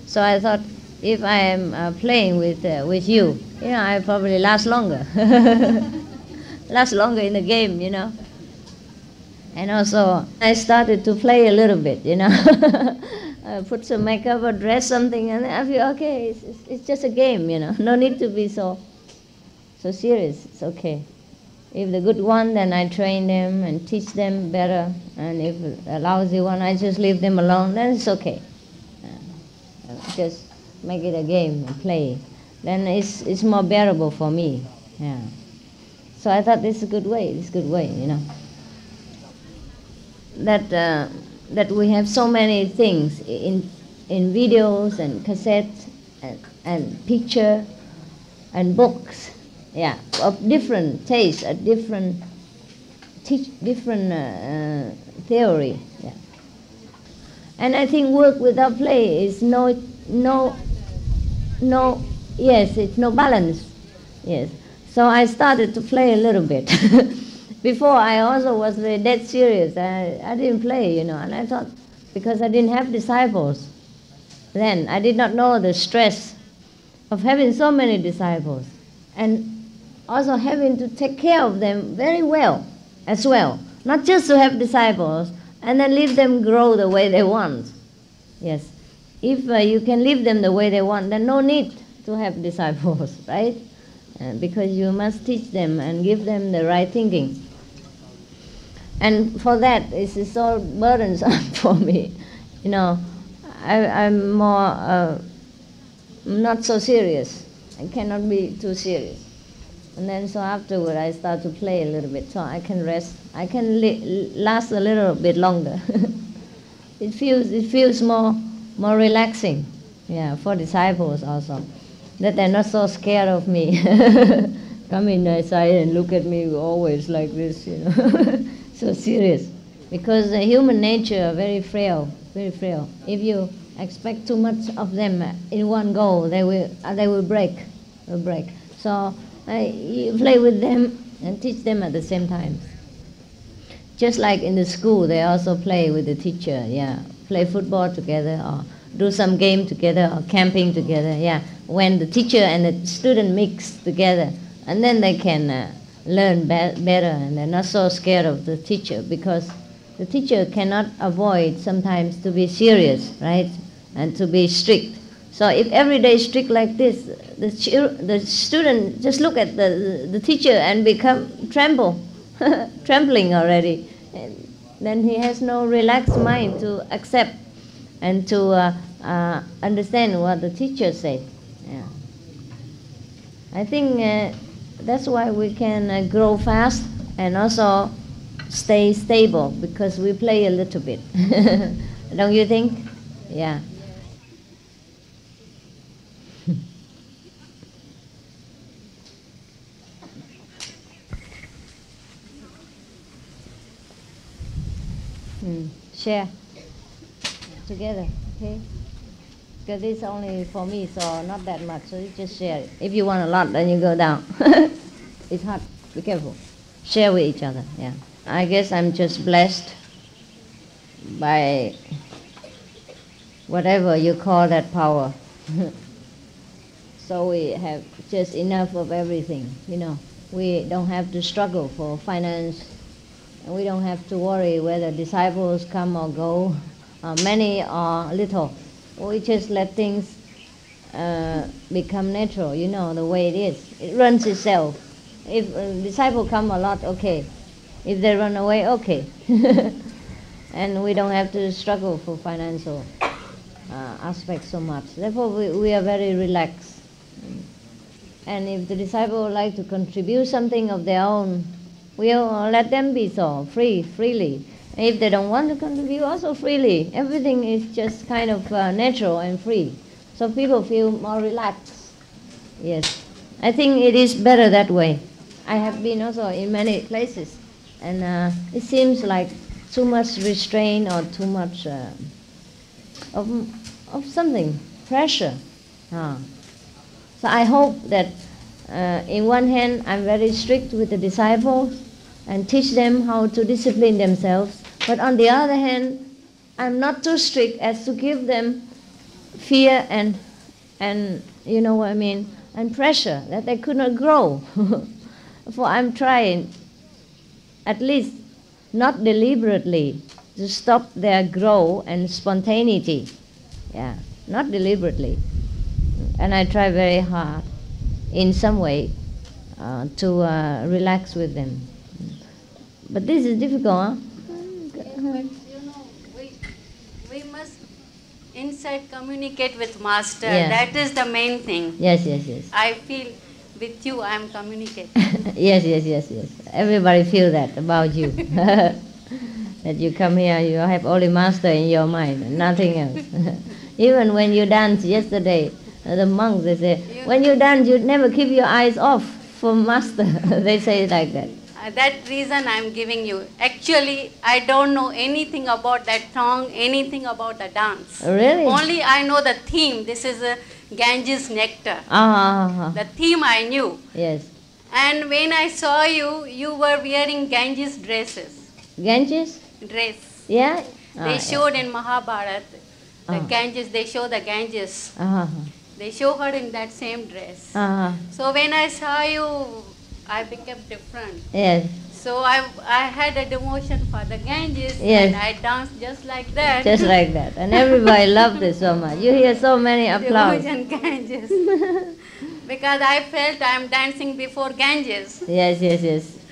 B: So I thought, if I am playing with you, you know, I probably last longer. Last longer in the game, you know. And also, I started to play a little bit, you know. Put some makeup or dress something, and I feel, okay, it's just a game, you know. No need to be so so serious. It's okay. If the good one, then I train them and teach them better. And if the lousy one, I just leave them alone. Then it's okay. Just make it a game and play. Then it's more bearable for me. Yeah. So I thought this is a good way. This is a good way, you know. That we have so many things in videos and cassettes and picture and books, yeah, of different tastes, a different theory, yeah. And I think work without play is yes, it's no balance, yes. So I started to play a little bit. Before I also was very dead serious. I didn't play, you know, and I thought, because I didn't have disciples then, I did not know the stress of having so many disciples and also having to take care of them very well as well. Not just to have disciples and then leave them grow the way they want. Yes. If you can leave them the way they want, then no need to have disciples, right? Because you must teach them and give them the right thinking. And for that, it is so burdensome for me. You know, I'm more not so serious. I cannot be too serious. And then so afterward, I start to play a little bit, so I can rest. I can last a little bit longer. It feels more relaxing, yeah, for disciples also, that they're not so scared of me. Come in my side and look at me always like this, you know. So serious, because the human nature are very frail, very frail. If you expect too much of them in one go, they will break, So you play with them and teach them at the same time. Just like in the school, they also play with the teacher, yeah. Play football together or do some game together or camping together, yeah. When the teacher and the student mix together, and then they can learn better, and they're not so scared of the teacher, because the teacher cannot avoid sometimes to be serious, right, and to be strict. So if every day is strict like this, the student just look at the teacher and become trembling already. And then he has no relaxed mind to accept and to understand what the teacher said. Yeah. I think that's why we can grow fast and also stay stable, because we play a little bit. Don't you think? Yeah. Share together, okay? Because it's only for me, so not that much, so you just share it. If you want a lot, then you go down. It's hot, be careful. Share with each other, yeah. I guess I'm just blessed by whatever you call that power. So we have just enough of everything, you know. We don't have to struggle for finance, and we don't have to worry whether disciples come or go, many or little. We just let things become natural, you know, the way it is. It runs itself. If a disciple come a lot, okay. If they run away, okay. And we don't have to struggle for financial aspects so much. Therefore, we are very relaxed. And if the disciple would like to contribute something of their own, we'll let them be so, freely. If they don't want to contribute, also freely. Everything is just kind of natural and free. So people feel more relaxed. Yes. I think it is better that way. I have been also in many places, and it seems like too much restraint or too much of something, pressure. So I hope that in one hand I'm very strict with the disciples and teach them how to discipline themselves. But on the other hand, I'm not too strict as to give them fear and you know what I mean, and pressure that they could not grow. For I'm trying, at least not deliberately, to stop their growth and spontaneity. Yeah, not deliberately. And I try very hard in some way to relax with them. But this is difficult, huh?
D: But we must inside communicate with Master.
B: Yeah.
D: That is the main thing.
B: Yes.
D: I feel with you I am communicating.
B: Yes. Everybody feel that about you. That you come here, you have only Master in your mind, nothing else. Even when you danced yesterday, the monks, they say, when you dance, you never keep your eyes off for Master. They say it like that.
D: That reason I am giving you. Actually, I don't know anything about that song, anything about the dance.
B: Really?
D: Only I know the theme. This is a Ganges nectar. The theme I knew.
B: Yes.
D: And when I saw you, you were wearing Ganges dresses.
B: Ganges?
D: Dress.
B: Yeah?
D: They showed in Mahabharata. The Ganges, they show the Ganges. They show her in that same dress. So when I saw you, I became different.
B: Yes.
D: So I had a devotion for the Ganges,
B: Yes.
D: and I danced just like that.
B: Just like that. And everybody loved it so much. You hear so many applause.
D: Devotion Ganges. Because I felt I am dancing before Ganges.
B: Yes.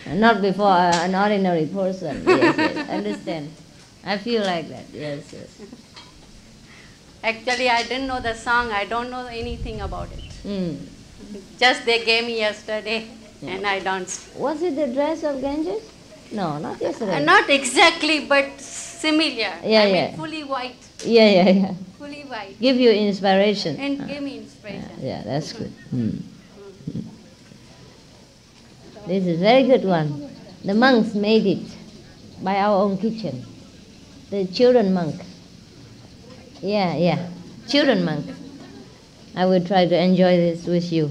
B: Not before an ordinary person. Yes. Understand. I feel like that. Yes.
D: Actually, I didn't know the song. I don't know anything about it. Just they gave me yesterday, and I danced.
B: Was it the dress of Ganges? No, not yesterday.
D: Not exactly, but similar.
B: Yeah.
D: I mean, fully white.
B: Yeah.
D: Fully white.
B: Give you inspiration.
D: And give me inspiration.
B: Yeah, that's good. This is very good one. The monks made it by our own kitchen. The children monk. Yeah. Children monk. I will try to enjoy this with you.